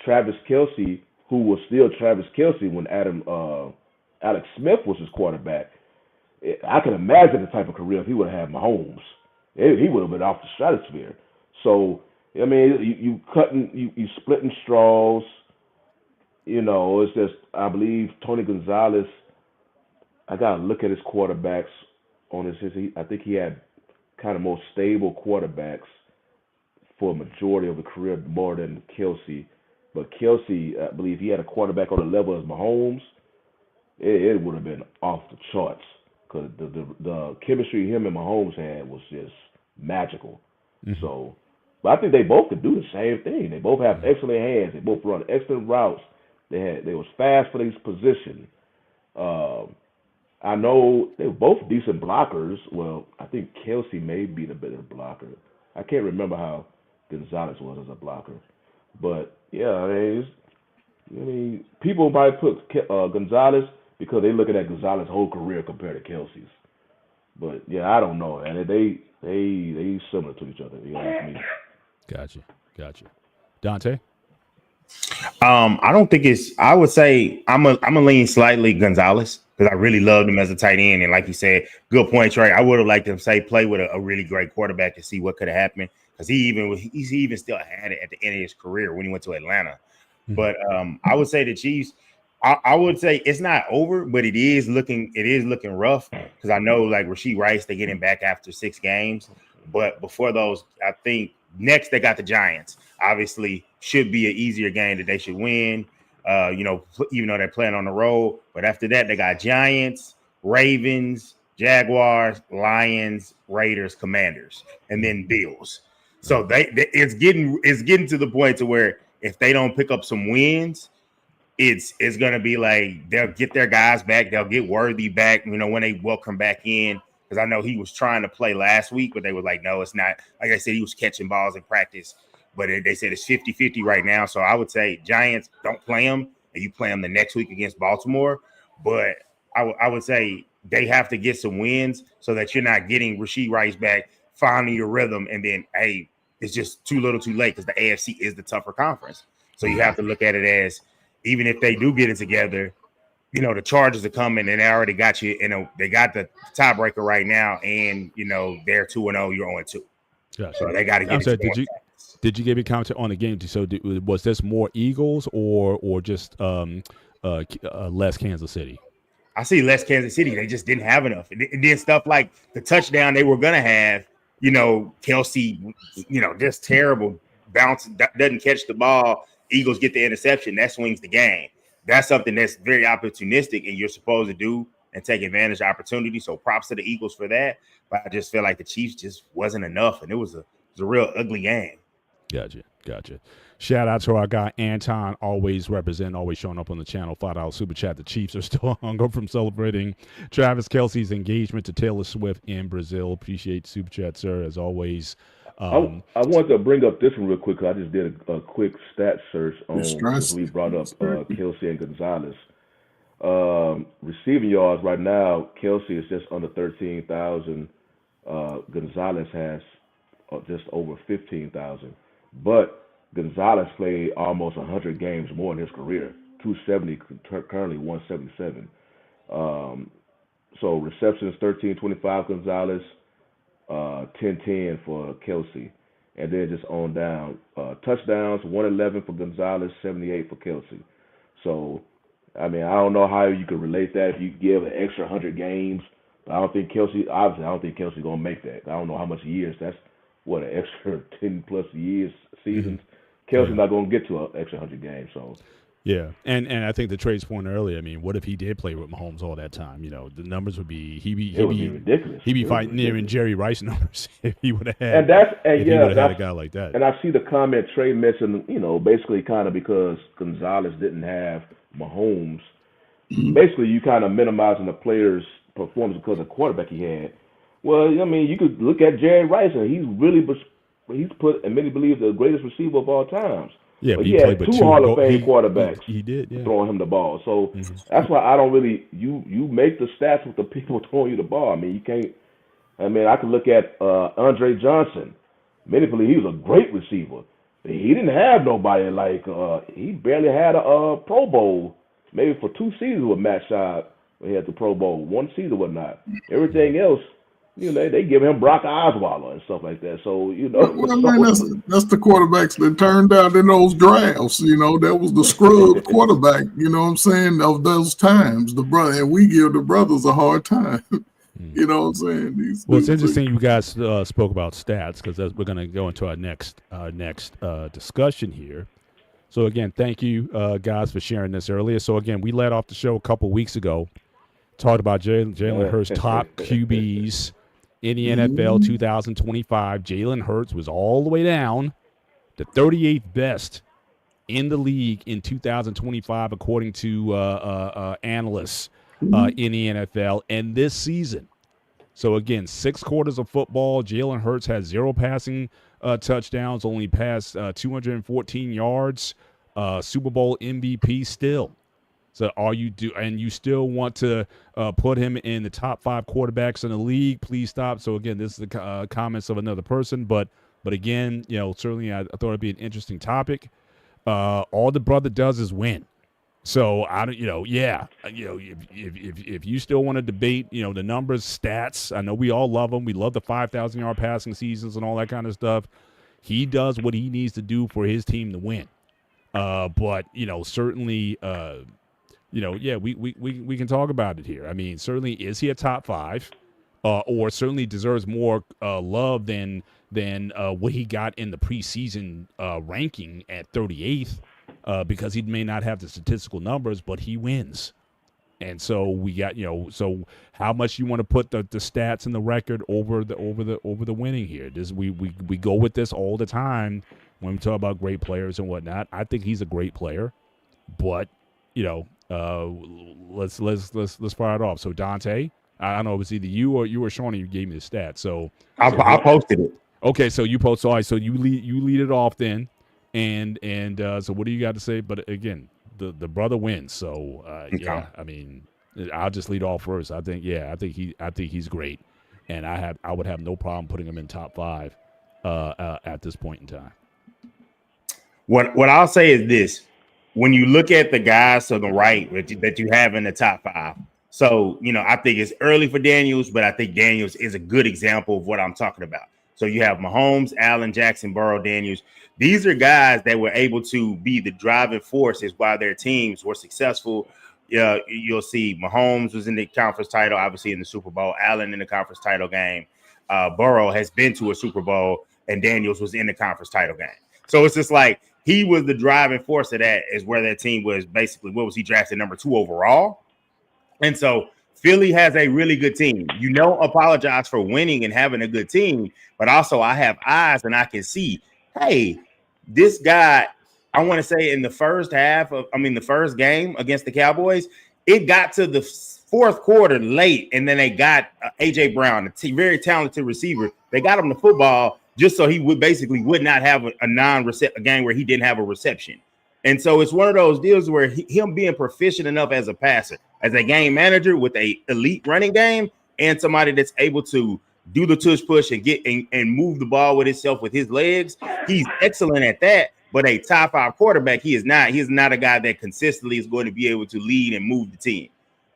Travis Kelce, who was still Travis Kelce when Alex Smith was his quarterback, I can imagine the type of career if he would have had Mahomes. He would have been off the stratosphere. So I mean, you splitting straws. It's just I believe Tony Gonzalez. I gotta look at his quarterbacks on his. I think he had kind of more stable quarterbacks for a majority of the career more than Kelce. But Kelce, I believe he had a quarterback on the level as Mahomes. It would have been off the charts because the chemistry him and Mahomes had was just magical. Mm-hmm. So, but I think they both could do the same thing. They both have excellent hands. They both run excellent routes. They was fast for each position. I know they were both decent blockers. Well, I think Kelce may be the better blocker. I can't remember how Gonzalez was as a blocker. But yeah, I mean, people might put Gonzalez because they're looking at Gonzalez's whole career compared to Kelsey's. But yeah, I don't know, and they similar to each other. You ask me. Gotcha. Dante. I don't think it's. I would say I'm a lean slightly Gonzalez because I really loved him as a tight end, and like you said, good point, Trey. I would have liked him play with a really great quarterback to see what could have happened because he even still had it at the end of his career when he went to Atlanta. Mm-hmm. But I would say the Chiefs. I would say it's not over, but it is looking rough because I know like Rashee Rice, they get him back after 6 games, but before those, I think next they got the Giants. Obviously, should be an easier game that they should win. Even though they're playing on the road, but after that they got Giants, Ravens, Jaguars, Lions, Raiders, Commanders, and then Bills. So it's getting to the point to where if they don't pick up some wins, it's going to be like they'll get their guys back. They'll get Worthy back, when they welcome back in. Because I know he was trying to play last week, but they were like, no, it's not. Like I said, he was catching balls in practice. But they said it's 50-50 right now. So I would say Giants, don't play them. And you play them the next week against Baltimore. But I would say they have to get some wins so that you're not getting Rashee Rice back, finding your rhythm. And then, hey, it's just too little too late because the AFC is the tougher conference. So you have to look at it as even if they do get it together, the Chargers are coming and they already got you. They got the tiebreaker right now, and they're 2-0. You're 0-2. Gotcha. So they got to get it. Did you give me comment on the game? So was this more Eagles or just less Kansas City? I see less Kansas City. They just didn't have enough. And then stuff like the touchdown they were gonna have. Kelce, just terrible bounce, doesn't catch the ball. Eagles get the interception, that swings the game. That's something that's very opportunistic and you're supposed to do and take advantage of opportunity. So props to the Eagles for that. But I just feel like the Chiefs just wasn't enough. And it was a real ugly game. Gotcha. Shout out to our guy Anton, always showing up on the channel. $5 super chat. The Chiefs are still hung up from celebrating Travis Kelce's engagement to Taylor Swift in Brazil. Appreciate super chat, sir, as always. I wanted to bring up this one real quick. I just did a quick stat search on we brought up Kelce and Gonzalez. Receiving yards right now, Kelce is just under 13,000. Gonzalez has just over 15,000. But Gonzalez played almost 100 games more in his career, 270, currently 177. So receptions 1325 Gonzalez, 1010 for Kelce, and then just on down. Touchdowns 111 for Gonzalez, 78 for Kelce. So, I mean, I don't know how you could relate that if you give an extra 100 games. But I don't think Kelce's gonna make that. I don't know how much years. That's what, an extra 10 plus years seasons. Kelce's not gonna get to an extra 100 games. So. Yeah, and I think the Trey's point earlier. I mean, what if he did play with Mahomes all that time? The numbers would be he'd be ridiculous. He'd be fighting nearing Jerry Rice numbers if he would have had. And that's had a guy like that. And I see the comment Trey mentioned. Basically kind of because Gonzalez didn't have Mahomes. Basically, you kind of minimizing the player's performance because of the quarterback he had. Well, I mean, you could look at Jerry Rice, and he's put, and many believe, the greatest receiver of all times. Yeah, But but he he played had with two two Hall of go. Fame quarterbacks He did. Yeah. throwing him the ball. So Mhm. that's why I don't really you make the stats with the people throwing you the ball. I mean, you can't. I mean, I can look at Andre Johnson. Many believe he was a great receiver. He didn't have nobody like he barely had a Pro Bowl, maybe for 2 seasons with Matt Schaub. He had the Pro Bowl, 1 season, whatnot. Everything else, they give him Brock Osweiler and stuff like that. So Well, I mean, so that's the quarterbacks that turned out in those drafts. That was the scrub quarterback. You know what I'm saying? Of those times, and we give the brothers a hard time. You know what I'm saying? These Well, it's dudes interesting you guys spoke about stats because we're going to go into our next discussion here. So again, thank you guys for sharing this earlier. So again, we led off the show a couple weeks ago, talked about Jalen Hurts' top QBs in the NFL 2025. Jalen Hurts was all the way down to 38th best in the league in 2025, according to analysts in the NFL. And this season, so again, 6 quarters of football, Jalen Hurts has 0 passing touchdowns, only passed 214 yards, Super Bowl MVP still. So and you still want to put him in the top 5 quarterbacks in the league? Please stop. So again, this is the comments of another person, but again, certainly I thought it'd be an interesting topic. All the brother does is win. So I don't, if you still want to debate, the numbers, stats, I know we all love them. We love the 5,000-yard passing seasons and all that kind of stuff. He does what he needs to do for his team to win. But certainly, we can talk about it here. I mean, certainly, is he a top 5, or certainly deserves more love than what he got in the preseason ranking at 38th. Because he may not have the statistical numbers, but he wins. And so we got, so how much you want to put the stats and the record over the winning here? We go with this all the time when we talk about great players and whatnot. I think he's a great player, but let's fire it off. So Dante, I don't know, it was either you or Shawnee who gave me the stats. So I posted it. Okay, so you post. All right, so you lead it off then. And so what do you got to say? But again, the brother wins. So yeah, I mean, I'll just lead off first. I think he's great, and I would have no problem putting him in top 5 at this point in time. What I'll say is this: when you look at the guys to the right that you have in the top 5, so I think it's early for Daniels, but I think Daniels is a good example of what I'm talking about. So you have Mahomes, Allen, Jackson, Burrow, Daniels. These are guys that were able to be the driving forces while their teams were successful. You'll see Mahomes was in the conference title, obviously in the Super Bowl. Allen in the conference title game. Burrow has been to a Super Bowl, and Daniels was in the conference title game. So it's just like he was the driving force of that, is where that team was basically, what was he drafted, number 2 overall? And so Philly has a really good team. You don't apologize for winning and having a good team, but also I have eyes and I can see, hey, this guy, I want to say in the first game against the Cowboys, it got to the 4th quarter late, and then they got A.J. Brown, a very talented receiver. They got him the football just so he would not have a game where he didn't have a reception. And so it's one of those deals where him being proficient enough as a passer, as a game manager with a elite running game, and somebody that's able to do the tush push and get and move the ball with himself with his legs, he's excellent at that. But a top 5 quarterback, he is not. He is not a guy that consistently is going to be able to lead and move the team.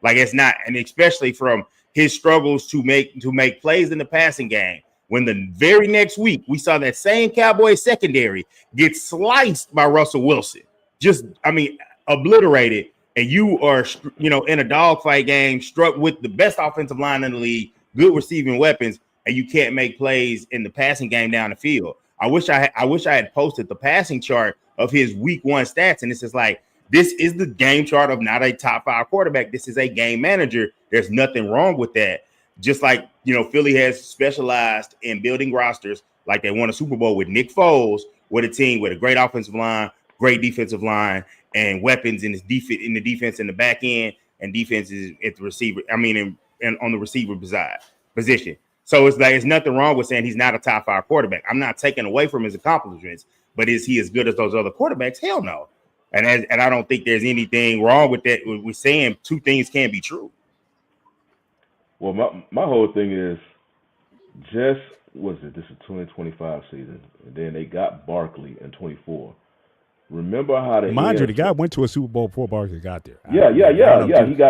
Like, it's not, and especially from his struggles to make plays in the passing game. When the very next week we saw that same Cowboys secondary get sliced by Russell Wilson, obliterated, and you are, in a dogfight game, struck with the best offensive line in the league, good receiving weapons, and you can't make plays in the passing game down the field. I wish I had posted the passing chart of his week 1 stats, and it's just like, this is the game chart of not a top 5 quarterback. This is a game manager. There's nothing wrong with that. Just like, Philly has specialized in building rosters, like they won a Super Bowl with Nick Foles, with a team with a great offensive line, great defensive line, and weapons in the defense in the back end, and defenses at the receiver. And on the receiver position. So it's like, it's nothing wrong with saying he's not a top 5 quarterback. I'm not taking away from his accomplishments, but is he as good as those other quarterbacks? Hell no. And I don't think there's anything wrong with that. We're saying two things can be true. Well, my whole thing is just this is 2025 season, and then they got Barkley in 24. Remember how the mind you, the guy went to a Super Bowl before Barkley got there. Yeah.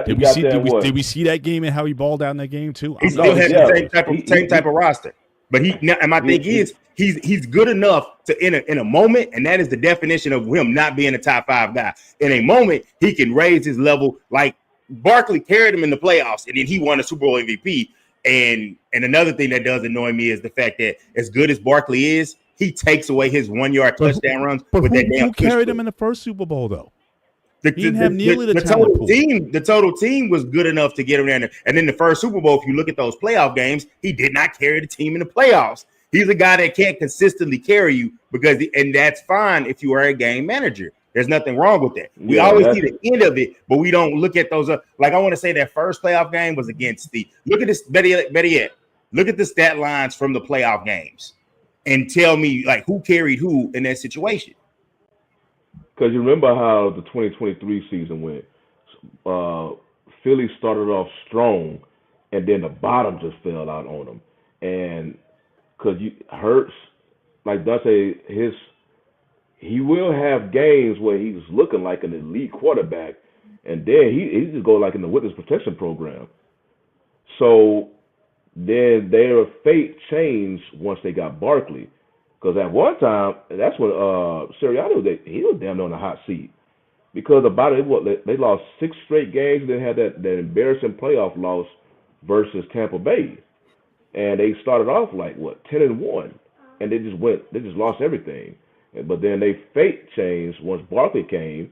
Did we see that game and how he balled out in that game too? He still has the same type of roster. But my thing is he's good enough to in a moment, and that is the definition of him not being a top 5 guy. In a moment, he can raise his level. Like Barkley carried him in the playoffs, and then he won a Super Bowl MVP. And another thing that does annoy me is the fact that as good as Barkley is, he takes away his 1-yard touchdown runs. But who carried him in the first Super Bowl though? He didn't have nearly the total team. The total team was good enough to get him there. And then the first Super Bowl, if you look at those playoff games, he did not carry the team in the playoffs. He's a guy that can't consistently carry you and that's fine if you are a game manager. There's nothing wrong with that. We always see the end of it, but we don't look at those. Like I want to say that first playoff game was against look at this, better yet, look at the stat lines from the playoff games and tell me like who carried who in that situation. Because you remember how the 2023 season went. Philly started off strong, and then the bottom just fell out on them. And because Hurts, like Dante, he will have games where he's looking like an elite quarterback, and then he just go like in the witness protection program. So then their fate changed once they got Barkley, because at one time that's when Sirianni he was damn near on the hot seat because about it they lost 6 straight games, then had that embarrassing playoff loss versus Tampa Bay, and they started off like 10-1, and they just lost everything. But then they fate changed once Barkley came,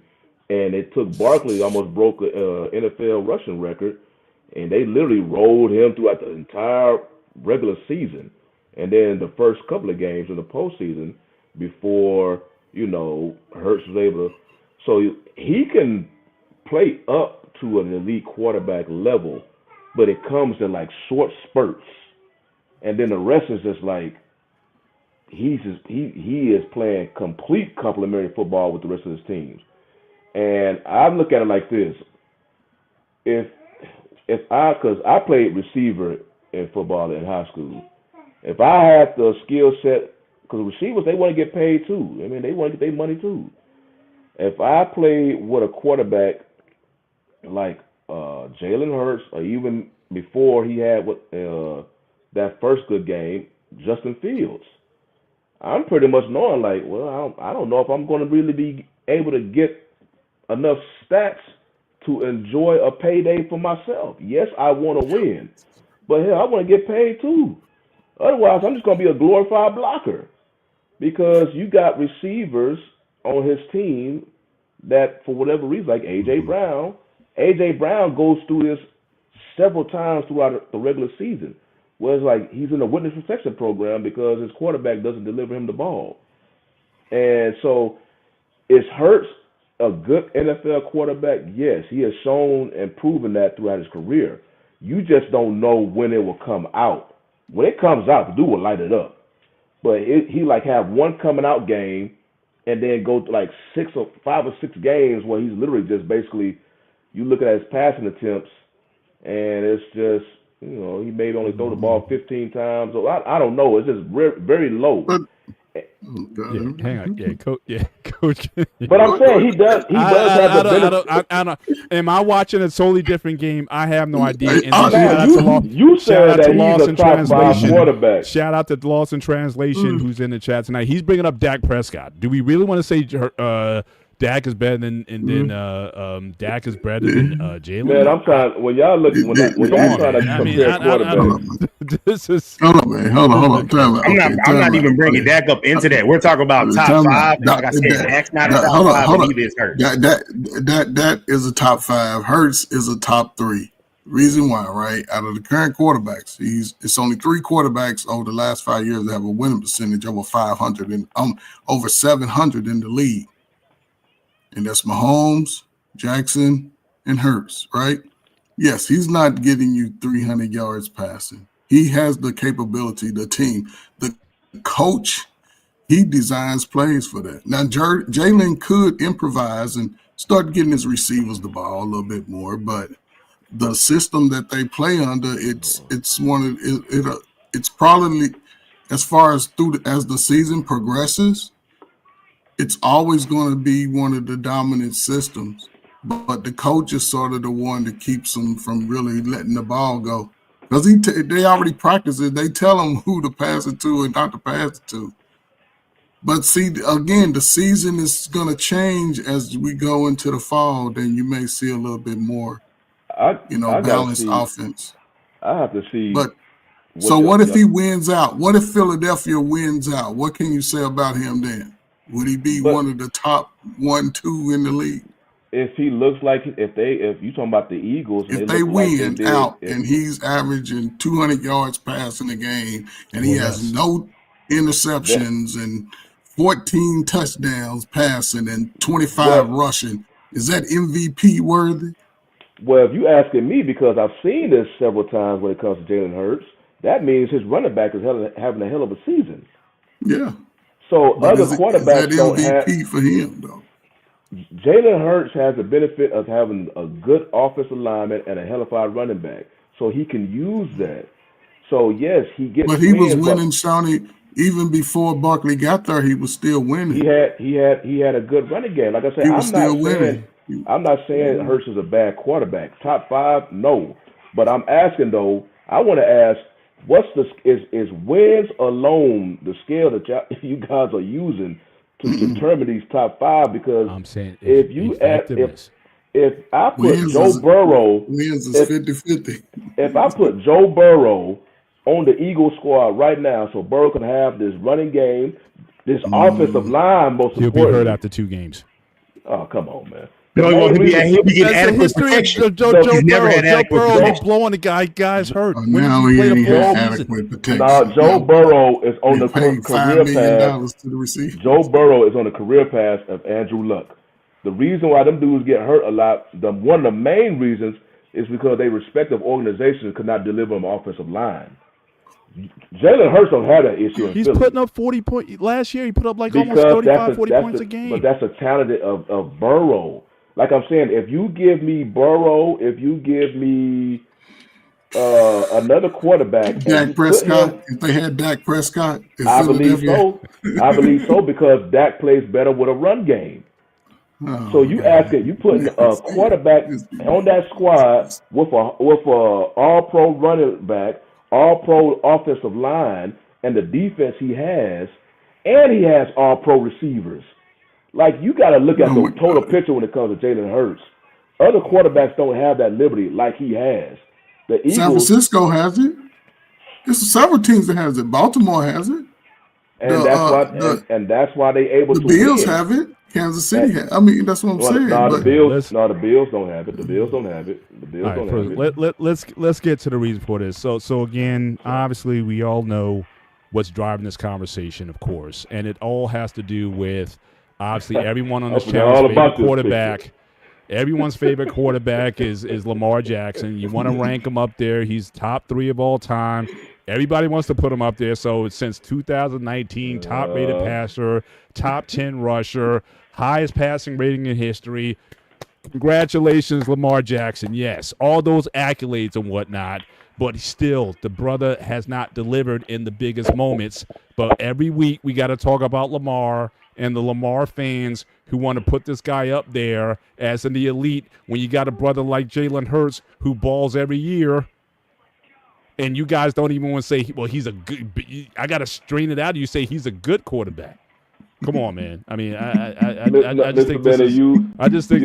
and it took Barkley almost broke an NFL rushing record, and they literally rolled him throughout the entire regular season. And then the first couple of games in the postseason before, Hurts was able to. So he can play up to an elite quarterback level, but it comes in like short spurts. And then the rest is just like, he is playing complete complementary football with the rest of his teams. And I look at it like this. Because I played receiver in football in high school. If I had the skill set, because receivers, they want to get paid too. I mean, they want to get their money too. If I played with a quarterback like Jalen Hurts, or even before he had that first good game, Justin Fields, I'm pretty much knowing like, well, I don't know if I'm going to really be able to get enough stats to enjoy a payday for myself. Yes, I want to win, but hell, I want to get paid too. Otherwise, I'm just going to be a glorified blocker, because you got receivers on his team that, for whatever reason, like A.J. Brown. A.J. Brown goes through this several times throughout the regular season, where it's like he's in a witness protection program because his quarterback doesn't deliver him the ball. And so is Hurts a good NFL quarterback? Yes, he has shown and proven that throughout his career. You just don't know when it will come out. When it comes out, the dude will light it up. But he like have one coming out game and then go to like 5 or 6 games where he's literally just basically, you look at his passing attempts and it's just, he maybe only throw the ball 15 times. So I don't know. It's just very low. Hang on, coach. But I'm saying he does have the benefit. Am I watching a totally different game? I have no idea. And you said that he's a top 5 quarterback. Shout out to Lost in Translation, who's in the chat tonight. He's bringing up Dak Prescott. Do we really want to say Dak is better than Dak is better than Jalen? Man, I'm trying. When y'all look, when y'all trying to compare quarterbacks, this is hold on. I'm not even bringing Dak up into that. We're talking about top 5. Like I said, Dak's not a top 5. He is Hurts. That is a top 5. Hurts is a top 3. Reason why, right? Out of the current quarterbacks, it's only 3 quarterbacks over the last 5 years that have a winning percentage over 500 and over 700 in the league. And that's Mahomes, Jackson, and Hurts, right? Yes, he's not getting you 300 yards passing. He has the capability, the team. The coach, he designs plays for that. Now, Jalen could improvise and start getting his receivers the ball a little bit more, but the system that they play under, it's probably, as far as as the season progresses, it's always going to be one of the dominant systems. But the coach is sort of the one that keeps them from really letting the ball go. Because they already practice it. They tell them who to pass it to and not to pass it to. But see, again, the season is going to change as we go into the fall. Then you may see a little bit more, balanced offense. I have to see. But what if he wins out? What if Philadelphia wins out? What can you say about him then? Would he be one of the top 1-2 in the league? If he looks like if you talking about the Eagles, if they win out and he's averaging 200 yards passing a game and he has no interceptions and 14 touchdowns passing and 25 rushing, is that MVP worthy? Well, if you asking me, because I've seen this several times when it comes to Jalen Hurts, that means his running back is having a hell of a season. Yeah. So other quarterbacks don't have MVP for him though. Jalen Hurts has the benefit of having a good offensive lineman and a hellified running back, so he can use that. So yes, he gets. But he was winning, Shawnee. Even before Barkley got there, he was still winning. He had a good running game. Like I said, I'm not saying Hurts is a bad quarterback. Top 5, no. But I'm asking though. I want to ask, is wins alone the scale that you guys are using to determine these top 5? Because I'm saying if I put Joe Burrow, wins is 50-50. If I put Joe Burrow on the Eagles squad right now, so Burrow can have this running game, this offensive line, he'll be hurt after 2 games. Oh, come on, man. He'll be getting adequate protection. Joe Burrow blowing the guy's hurt. Now he ain't had adequate protection. Joe Burrow is on the career path. To the receiver. Joe Burrow is on the career path of Andrew Luck. The reason why them dudes get hurt a lot, one of the main reasons is because their respective organizations could not deliver an offensive line. Jalen Hurts don't have that issue. He's putting up 40 points. Last year, he put up almost 35, 40 points a game. But that's a talent of Burrow. Like I'm saying, if you give me Burrow, if you give me another quarterback, Dak Prescott, if they had Dak Prescott, I believe so. I believe so because Dak plays better with a run game. Oh, so you putting a quarterback on that squad with a all-pro running back, all-pro offensive line, and the defense he has, and he has all-pro receivers. Like, you got to look at the total picture when it comes to Jalen Hurts. Other quarterbacks don't have that liberty like he has. The Eagles, San Francisco has it. There's several teams that has it. Baltimore has it. And that's why they able to win. The Bills win. have it. Kansas City has. I mean, that's what I'm saying. The Bills don't have it. The Bills don't have it. The Bills don't have it. Let's get to the reason for this. So again, obviously, we all know what's driving this conversation, of course, and it all has to do with obviously everyone on this channel's favorite quarterback. Everyone's favorite quarterback is Lamar Jackson. You want to rank him up there. He's top 3 of all time. Everybody wants to put him up there. So since 2019, top-rated passer, top 10 rusher, highest passing rating in history. Congratulations, Lamar Jackson. Yes, all those accolades and whatnot. But still, the brother has not delivered in the biggest moments. But every week we got to talk about Lamar and the Lamar fans who want to put this guy up there as in the elite when you got a brother like Jalen Hurts who balls every year. And you guys don't even want to say, well, he's a good – I got to strain it out. You say he's a good quarterback. Come on, man. I mean, I just think this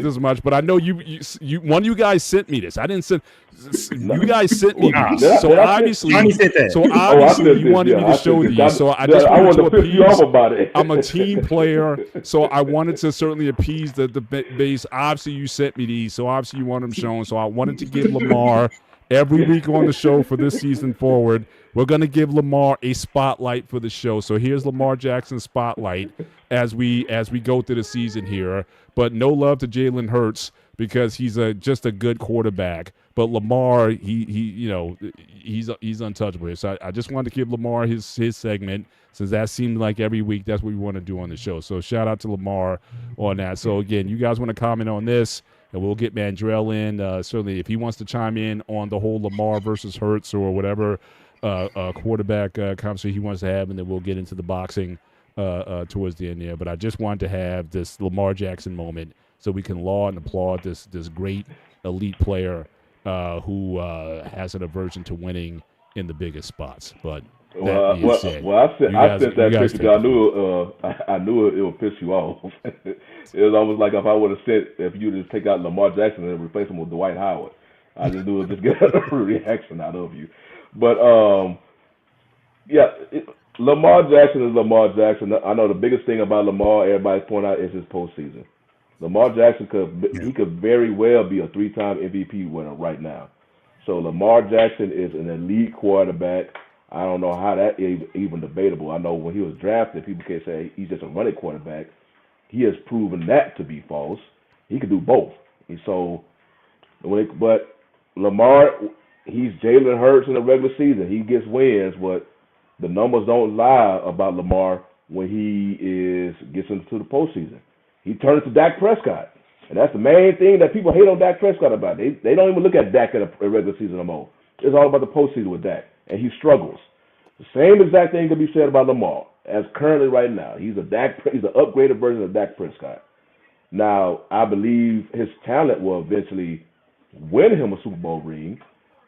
is much. But I know you one of you guys sent me this. I didn't send – you guys sent me these. So obviously you wanted me to show these. So I just wanted to appease. About it. I'm a team player, so I wanted to certainly appease the base. Obviously, you sent me these, so obviously you want them shown. So I wanted to give Lamar – every week on the show for this season forward, we're going to give Lamar a spotlight for the show. So here's Lamar Jackson's spotlight as we go through the season here. But no love to Jalen Hurts. because he's just a good quarterback. But Lamar, he's untouchable here. So I just wanted to give Lamar his segment, since that seemed like every week that's what we want to do on the show. So shout out to Lamar on that. So again, you guys want to comment on this, and we'll get Mandrell in. Certainly, if he wants to chime in on the whole Lamar versus Hurts or whatever quarterback conversation he wants to have, and then we'll get into the boxing towards the end there. But I just wanted to have this Lamar Jackson moment so we can laud and applaud this great elite player who has an aversion to winning in the biggest spots. But that being said, I sent that picture. I knew it would piss you off. It was almost like if I would have said, if you just take out Lamar Jackson and replace him with Dwight Howard, I just knew it would just get a reaction out of you. But Lamar Jackson is Lamar Jackson. I know the biggest thing about Lamar, everybody's pointing out, is his postseason. Lamar Jackson could very well be a 3-time MVP winner right now. So Lamar Jackson is an elite quarterback. I don't know how that is even debatable. I know when he was drafted, people can say he's just a running quarterback. He has proven that to be false. He could do both. And so, but Lamar, he's Jalen Hurts in the regular season. He gets wins, but the numbers don't lie about Lamar when he gets into the postseason. He turned it to Dak Prescott. And that's the main thing that people hate on Dak Prescott about. They don't even look at Dak in a regular season no more. It's all about the postseason with Dak. And he struggles. The same exact thing can be said about Lamar as currently right now. He's an upgraded version of Dak Prescott. Now, I believe his talent will eventually win him a Super Bowl ring.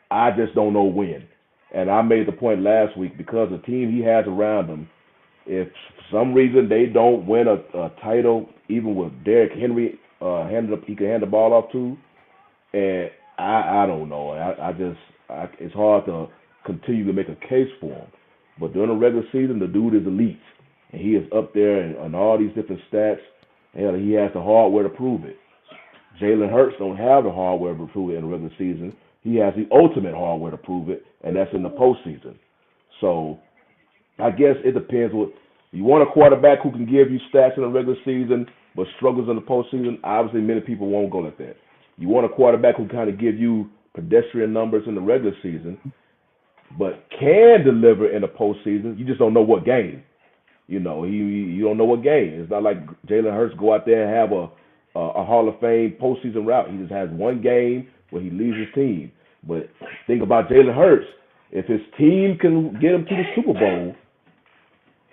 I just don't know when. And I made the point last week, because the team he has around him, if for some reason they don't win a title, even with Derrick Henry he can hand the ball off to, and I don't know. It's hard to continue to make a case for him. But during the regular season, the dude is elite, and he is up there on all these different stats. Hell, he has the hardware to prove it. Jalen Hurts don't have the hardware to prove it in the regular season. He has the ultimate hardware to prove it, and that's in the postseason. So I guess it depends. What you want, a quarterback who can give you stats in the regular season but struggles in the postseason. Obviously, many people won't go like that. You want a quarterback who kind of give you pedestrian numbers in the regular season, but can deliver in the postseason. You just don't know what game. You don't know what game. It's not like Jalen Hurts go out there and have a Hall of Fame postseason route. He just has one game where he leads his team. But think about Jalen Hurts. If his team can get him to the Super Bowl,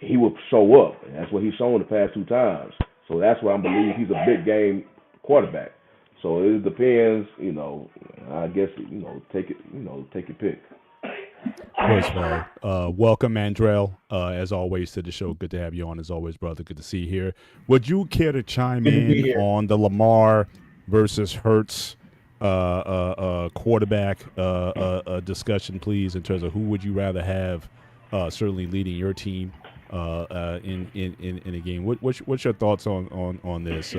he will show up. And that's what he's shown the past 2 times. So that's why I believe he's a big game quarterback. So it depends, I guess, take your pick. First of all, welcome, Mandrell, as always, to the show. Good to have you on, as always, brother. Good to see you here. Would you care to chime in on the Lamar versus Hurts quarterback discussion, please, in terms of who would you rather have certainly leading your team in a game? What's your thoughts on this?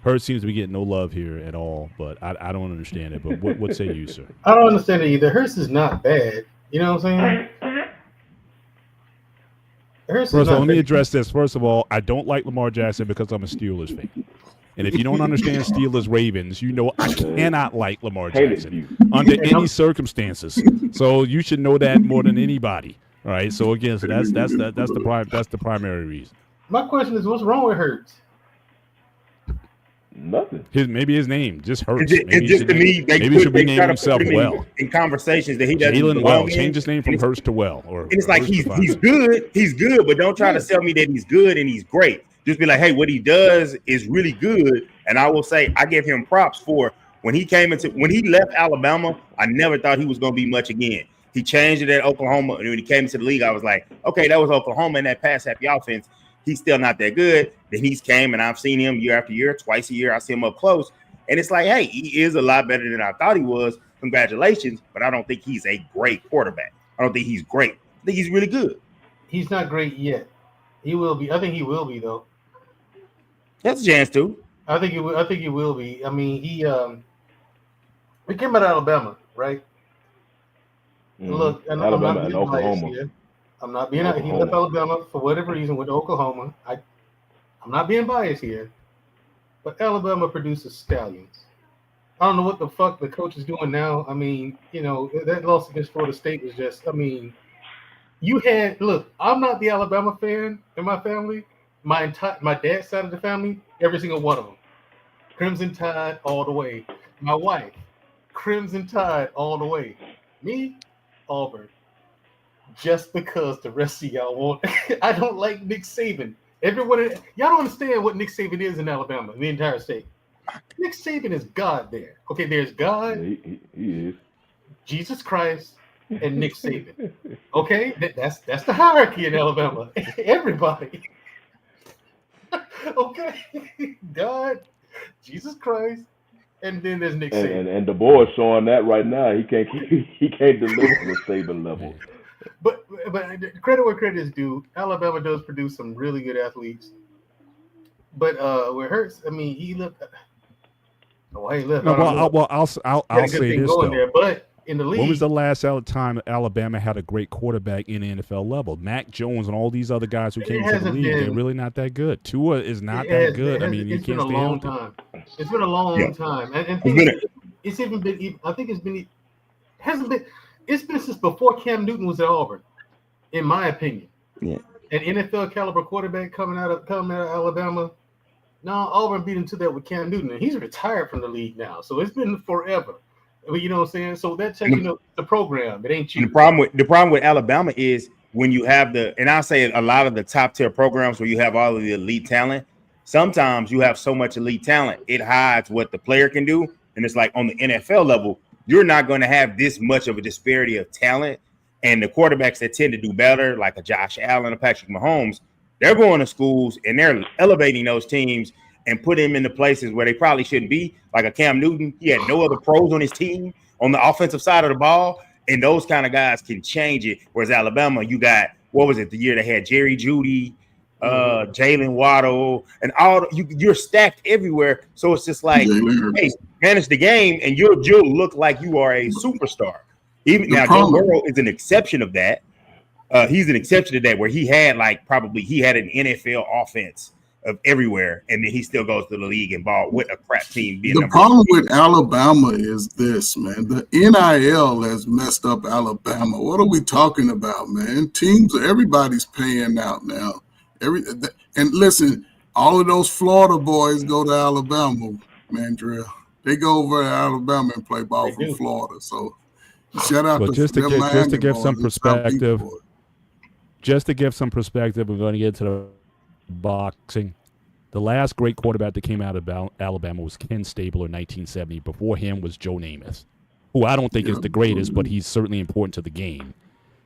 Hurts seems to be getting no love here at all, but I don't understand it. But what say you, sir? I don't understand it either. Hurts is not bad. You know what I'm saying? First of all, let me address this. First of all, I don't like Lamar Jackson because I'm a Steelers fan. And if you don't understand Steelers Ravens, I cannot like Lamar Jackson under any circumstances. So you should know that more than anybody. All right. So again, that's the primary reason. My question is, what's wrong with Hurts? Nothing. Maybe his name just Hurts. It's just to me. Maybe he should rename himself Well in conversations that he doesn't. Jalen Well. Change his name from Hurts to Well. And it's like he's good. He's good, but don't try to sell me that he's good and he's great. Just be like, hey, what he does is really good. And I will say, I give him props for when he left Alabama. I never thought he was going to be much again. He changed it at Oklahoma, and when he came into the league, I was like, okay, that was Oklahoma in that pass-happy offense. He's still not that good. Then he's came, and I've seen him year after year, twice a year. I see him up close, and it's like, hey, he is a lot better than I thought he was. Congratulations, but I don't think he's a great quarterback. I don't think he's great. I think he's really good. He's not great yet. He will be. I think he will be, though. That's a chance too. I think he will be. I mean, he came out of Alabama, right? Mm-hmm. Look, and Alabama I'm and not being Oklahoma. biased here. I'm not being. He left Alabama for whatever reason, went to Oklahoma. I'm not being biased here, but Alabama produces stallions. I don't know what the fuck the coach is doing now. I mean, that loss against Florida State was just. I mean, look. I'm not the Alabama fan in my family. My dad's side of the family, every single one of them, Crimson Tide all the way. My wife, Crimson Tide all the way. Me, Auburn. Just because the rest of y'all want. I don't like Nick Saban. Y'all don't understand what Nick Saban is in Alabama, in the entire state. Nick Saban is God there. Okay, there's God, he is. Jesus Christ, and Nick Saban. Okay, that's the hierarchy in Alabama. Everybody. Okay, God, Jesus Christ, and then there's Nick Saban. And the boy showing that right now. He can't deliver the Saban level. But credit where credit is due. Alabama does produce some really good athletes. But where it hurts, I mean, he looked. Why he left? No, I'll Had a good say thing this going though. there, but in the league, When was the last time Alabama had a great quarterback in the NFL level? Mac Jones and all these other guys who came into the league, they're really not that good. Tua is not that good. I mean, you can't stay healthy. It's been a long time, and it's even been. I think it's been. Hasn't been. It's been since before Cam Newton was at Auburn, in my opinion. Yeah. An NFL caliber quarterback coming out of Alabama. No, Auburn beat him to that with Cam Newton, and he's retired from the league now. So it's been forever. You know what I'm saying? So that tells you the program. It ain't you. The problem with Alabama is when you have and I'll say a lot of the top tier programs where you have all of the elite talent, sometimes you have so much elite talent, it hides what the player can do. And it's like on the NFL level, you're not going to have this much of a disparity of talent. And the quarterbacks that tend to do better, like a Josh Allen or Patrick Mahomes, they're going to schools and they're elevating those teams and put them into places where they probably shouldn't be. Like a Cam Newton, he had no other pros on his team on the offensive side of the ball, and those kind of guys can change it. Whereas Alabama, you got, what was it, the year they had Jerry Jeudy, Jalen Waddle, and you're stacked everywhere. So it's just like, hey, manage the game, and you'll look like you are a superstar. Even now, Joe Burrow is an exception of that. He's an exception to that, where he had an NFL offense of everywhere, and then he still goes to the league and ball with a crap team. The problem with Alabama is this, man. The NIL has messed up Alabama. What are we talking about, man? Everybody's paying out now. And listen, all of those Florida boys go to Alabama, man, Drill. They go over to Alabama and play ball from Florida. So shout out just to give some perspective. Just to give some perspective, we're going to get to the boxing. The last great quarterback that came out of Alabama was Ken Stabler in 1970. Before him was Joe Namath, who I don't think is the greatest, but he's certainly important to the game.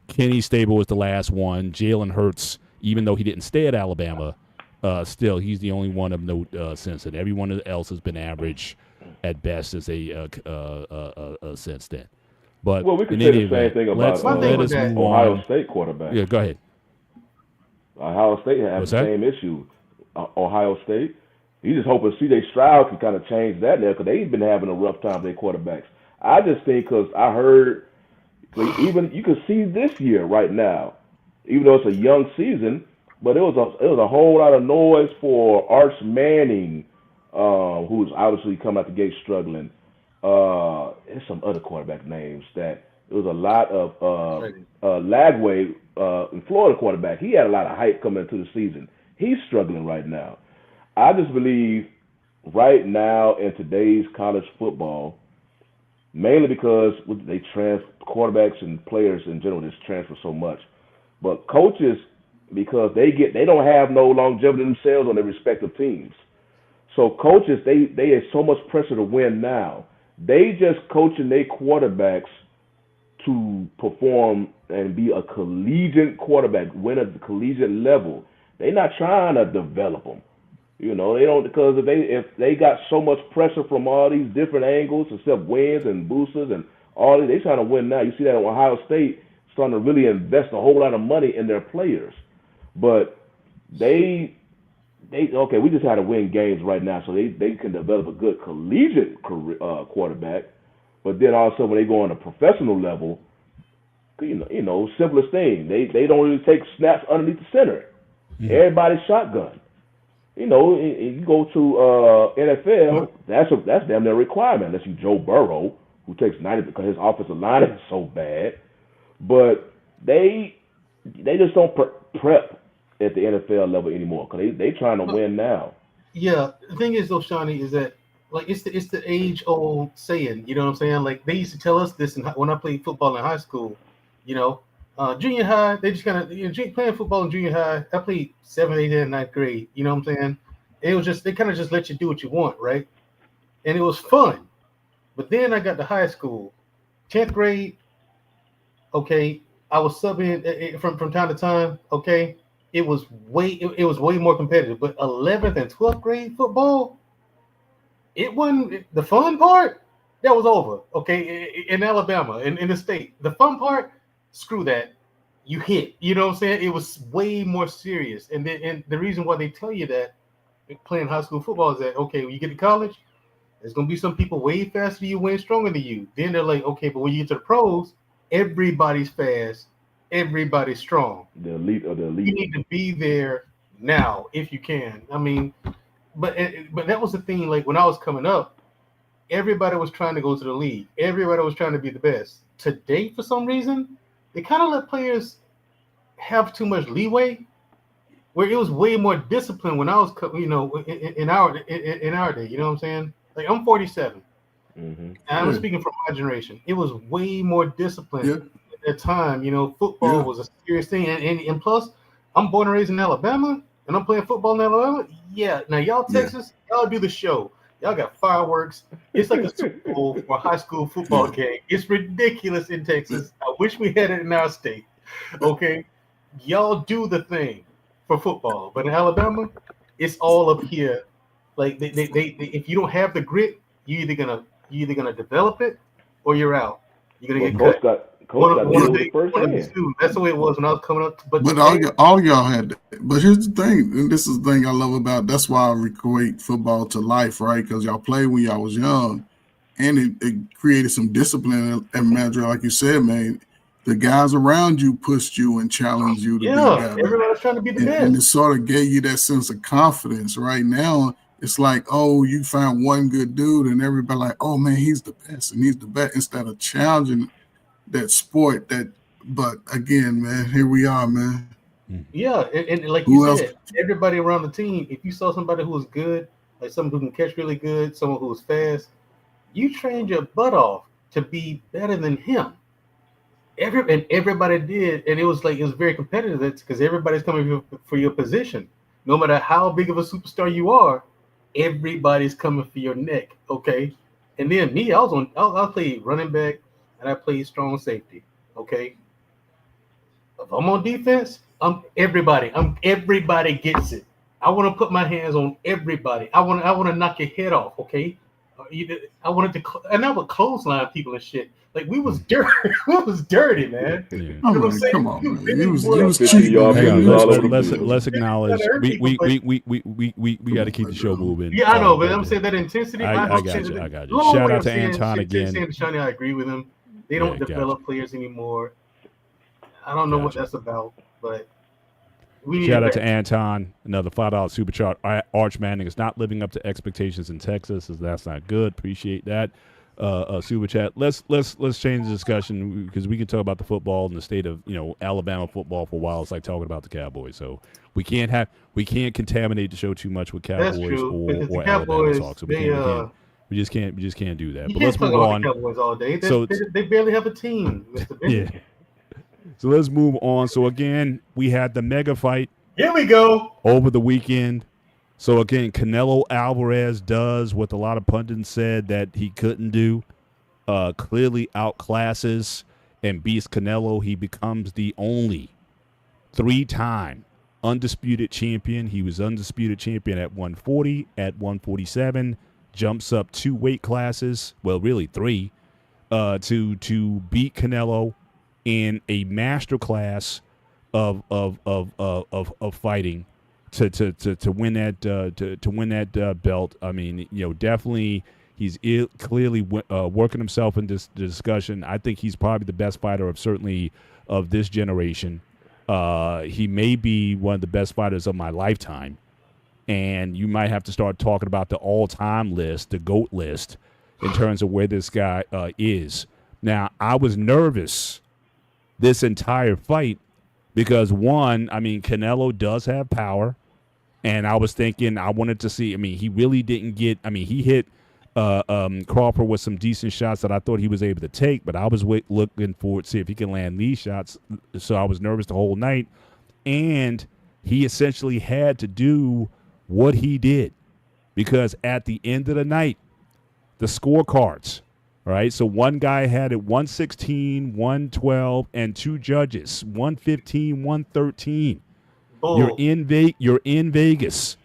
Kenny Stabler was the last one. Jalen Hurts, even though he didn't stay at Alabama, still he's the only one of note since then. Everyone else has been average at best as since then. But we can say the same thing about Ohio State quarterback. Yeah, go ahead. Ohio State has the same issue. Ohio State, you just hoping C.J. Stroud can kind of change that now because they've been having a rough time with their quarterbacks. I just think because I heard, even you can see this year right now, even though it's a young season, but it was a whole lot of noise for Arch Manning, who's obviously come out the gate struggling. There's some other quarterback names that it was a lot of Lagway, in Florida quarterback. He had a lot of hype coming into the season. He's struggling right now. I just believe right now in today's college football, mainly because they quarterbacks and players in general just transfer so much, but coaches, because they don't have no longevity themselves on their respective teams. So coaches, they have so much pressure to win now. They just coaching their quarterbacks to perform and be a collegiate quarterback, win at the collegiate level. They're not trying to develop them. They don't, because if they got so much pressure from all these different angles, except wins and boosters and all these, they trying to win now. You see that in Ohio State starting to really invest a whole lot of money in their players. But they we just had to win games right now, so they can develop a good collegiate quarterback. But then also when they go on a professional level, simplest thing, they don't really take snaps underneath the center. Mm-hmm. Everybody's shotgun. You know, you go to NFL, that's damn near a requirement unless you Joe Burrow, who takes 90 because his offensive line is so bad. But they just don't prep at the NFL level anymore because they trying to win now. Yeah, the thing is though, Shawnee, is that like it's the age old saying. You know what I'm saying? Like they used to tell us this when I played football in high school. You know, junior high, they just kind of playing football in junior high. I played 7th, 8th, and 9th grade. You know what I'm saying? It was just they kind of just let you do what you want, right? And it was fun. But then I got to high school, 10th grade. Okay, I was subbing from time to time. Okay, it was way more competitive. But 11th and 12th grade football, it wasn't the fun part. That was over. Okay, in Alabama, in the state, the fun part, screw that. You hit. You know what I'm saying? It was way more serious. And the reason why they tell you that playing high school football is that okay, when you get to college, there's gonna be some people way faster than you, way stronger than you. Then they're like, okay, but when you get to the pros, everybody's fast, everybody's strong. The elite of the elite. You need to be there now if you can. I mean, but that was the thing. Like when I was coming up, everybody was trying to go to the league. Everybody was trying to be the best. Today, for some reason, they kind of let players have too much leeway. Where it was way more discipline when I was, in our day. You know what I'm saying? Like I'm 47. Mm-hmm. And I'm speaking from my generation. It was way more discipline at that time. You know, football was a serious thing, and plus, I'm born and raised in Alabama, and I'm playing football in Alabama. Yeah, now y'all Texas, y'all do the show. Y'all got fireworks. It's like a Super Bowl for a high school football game. It's ridiculous in Texas. I wish we had it in our state. Okay, y'all do the thing for football, but in Alabama, it's all up here. Like they if you don't have the grit, you're either gonna develop it or you're out. You're gonna get cut. That's the way it was when I was coming up. But all y'all had that. But here's the thing, and this is the thing I love about. That's why I equate football to life, right? Because y'all played when y'all was young, and it created some discipline and manager, like you said, man. The guys around you pushed you and challenged you to be better. Everybody's trying to be the best. And it sort of gave you that sense of confidence. Right now, it's like, oh, you found one good dude, and everybody like, oh man, he's the best, and he's the best. Instead of challenging that sport, but again, man, here we are, man. Yeah, and like you said, everybody around the team. If you saw somebody who was good, like someone who can catch really good, someone who was fast, you trained your butt off to be better than him. Everybody did, and it was very competitive because everybody's coming for your position. No matter how big of a superstar you are, everybody's coming for your neck. Okay, and then me, I played running back and I played strong safety. Okay, if I'm on defense, everybody gets it. I want to put my hands on everybody. I want to knock your head off. Okay, I wanted to, and I would clothesline people and shit. Like we was dirty, we was dirty, man. Yeah. You know what I'm saying? Come on, man. He was cheating. Let's acknowledge. We got to keep the show moving. Yeah, I know, but I'm saying that intensity. I got you. Shout out to Anton again. Shawnee, I agree with him. They don't develop players anymore. I don't know what that's about, but shout out to Anton, another $5 super chat. Arch Manning is not living up to expectations in Texas. That's not good. Appreciate that. Super chat. Let's change the discussion because we can talk about the football and the state of Alabama football for a while. It's like talking about the Cowboys. So we can't contaminate the show too much with Cowboys or Alabama talk. So we just can't do that. But let's move on. Cowboys all day. They barely have a team, Mr. Bennett. Yeah. So let's move on. So again, we had the mega fight. Here we go. Over the weekend. So again, Canelo Alvarez does what a lot of pundits said that he couldn't do. Clearly outclasses and beats Canelo. He becomes the only 3-time undisputed champion. He was undisputed champion at 140, at 147, jumps up 2 weight classes. Well, really 3, to beat Canelo in a masterclass of fighting to win that belt. I mean, definitely he's clearly working himself in this discussion. I think he's probably the best fighter of this generation. He may be one of the best fighters of my lifetime. and you might have to start talking about the all-time list, the GOAT list, in terms of where this guy is. Now, I was nervous this entire fight because, one, I mean, Canelo does have power, and I was thinking I wanted to see. I mean, he really didn't get. I mean, he hit Crawford with some decent shots that I thought he was able to take, but I was looking forward to see if he can land these shots. So I was nervous the whole night, and he essentially had to do what he did because at the end of the night, the scorecards, all right, so one guy had it 116, 112, and two judges, 115, 113. You're in Vegas.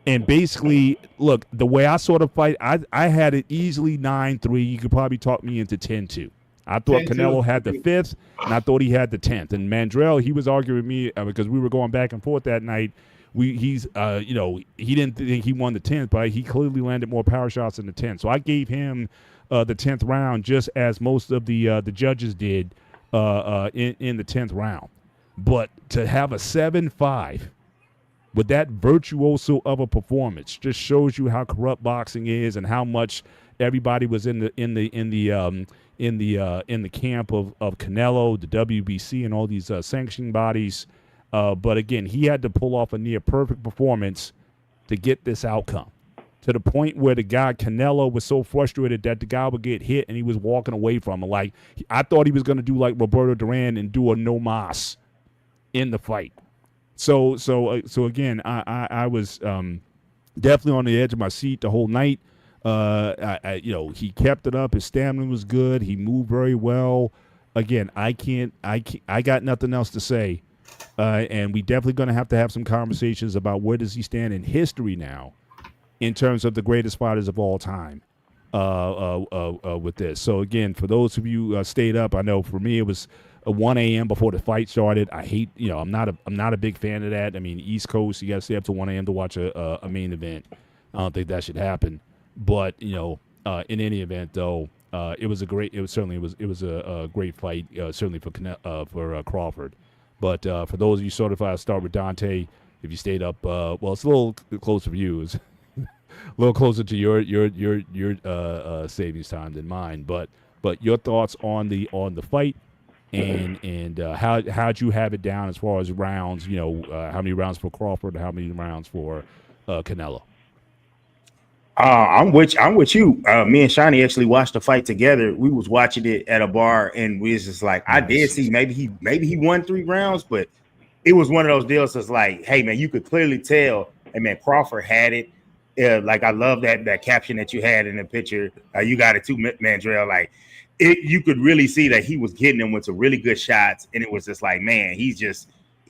And basically, look, the way I saw the fight, I had it easily 9-3. You could probably talk me into 10-2. I thought 10-2. Canelo had the 5th, and I thought he had the 10th. And Mandrell, he was arguing with me because we were going back and forth that night. He didn't think he won the 10th, but he clearly landed more power shots in the 10th. So I gave him the 10th round just as most of the judges did in the 10th round. But to have a 7-5 with that virtuoso of a performance just shows you how corrupt boxing is and how much everybody was in the camp of Canelo, the WBC, and all these sanctioning bodies. But again, he had to pull off a near perfect performance to get this outcome. To the point where the guy Canelo was so frustrated that the guy would get hit and he was walking away from him. Like I thought he was going to do like Roberto Duran and do a no mas in the fight. So again, I was definitely on the edge of my seat the whole night. He kept it up. His stamina was good. He moved very well. Again, I got nothing else to say. And we definitely going to have some conversations about where does he stand in history now, in terms of the greatest fighters of all time. With this. So again, for those of you stayed up, I know for me it was 1 a.m. before the fight started. I hate, I'm not a big fan of that. I mean, East Coast, you got to stay up to 1 a.m. to watch a main event. I don't think that should happen. But in any event, though, it was a great fight, certainly for Crawford. But for those of you sort of start with Dante, if you stayed up, well, it's a little closer for you. It's a little closer to your savings time than mine. But your thoughts on the fight. And how'd you have it down as far as rounds? How many rounds for Crawford? How many rounds for Canelo? I'm with you. Me and Shani actually watched the fight together. We was watching it at a bar, and we was just like, I did see maybe he won 3 rounds, but it was one of those deals that's like, hey man, you could clearly tell. Hey man, Crawford had it. Like I love that caption that you had in the picture. You got it too, Mandrell. Like. You could really see that he was getting them with some really good shots, and it was just like, man, he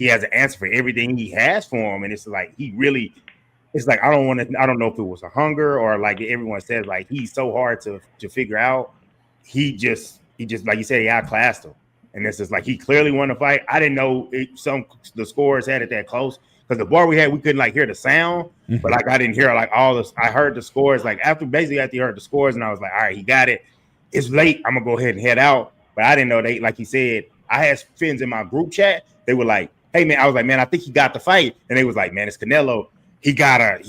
has an answer for everything he has for him, and it's like it's like I don't know if it was a hunger or like everyone says, like he's so hard to figure out. He just like you said, he outclassed him, and this is like he clearly won the fight. I didn't know the scores had it that close because the bar we had, we couldn't like hear the sound, but like I didn't hear like all this. I heard the scores like after you heard the scores, and I was like, all right, he got it. It's late. I'm gonna go ahead and head out. But I didn't know they, like you said, I had friends in my group chat. They were like, hey man, I was like, man, I think he got the fight. And they was like, man, it's Canelo. He gotta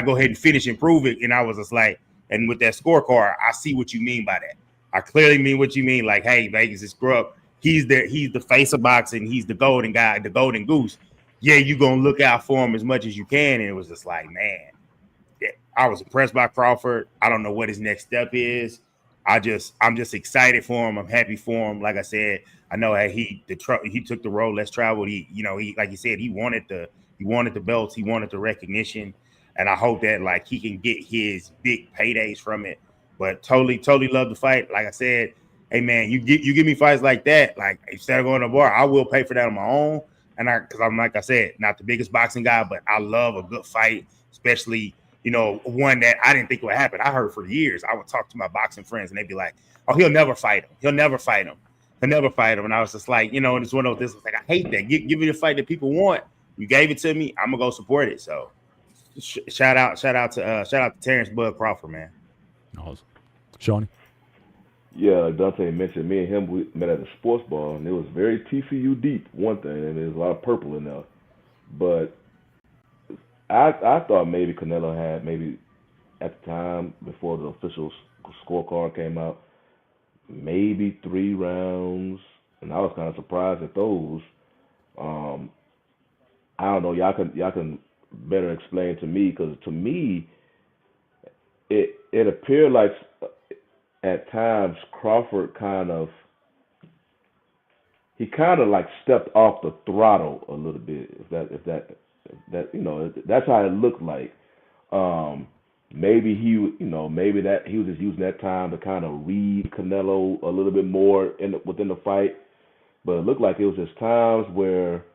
go ahead and finish and prove it. And I was just like, and with that scorecard, I see what you mean by that. I clearly mean what you mean. Like, hey, Vegas is scrub. He's the face of boxing. He's the golden guy, the golden goose. Yeah, you gonna look out for him as much as you can. And it was just like, man, yeah, I was impressed by Crawford. I don't know what his next step is. I'm just excited for him. I'm happy for him. Like I said, I know he took the road less traveled. He like you said, he wanted the belts, he wanted the recognition, and I hope that like he can get his big paydays from it. But totally love the fight. Like I said, hey man, you give me fights like that. Like instead of going to a bar, I will pay for that on my own. And because I'm like I said, not the biggest boxing guy, but I love a good fight, especially. One that I didn't think would happen. I heard for years. I would talk to my boxing friends, and they'd be like, "Oh, he'll never fight him. He'll never fight him. He'll never fight him." And I was just like, and it's one of those. Like, I hate that. Give me the fight that people want. You gave it to me. I'm gonna go support it. So, shout out to Terrence Bud Crawford, man. Awesome, Shawnee. Yeah, like Dante mentioned, me and him we met at the sports bar, and it was very TCU deep. One thing, and there's a lot of purple in there, but I thought maybe Canelo had maybe at the time before the official scorecard came out, maybe 3 rounds, and I was kind of surprised at those. Um, I don't know. Y'all can better explain to me because to me it appeared like at times Crawford kind of like stepped off the throttle a little bit. If that that's how it looked like. Um, maybe maybe that he was just using that time to kind of read Canelo a little bit more within the fight. But it looked like it was just times where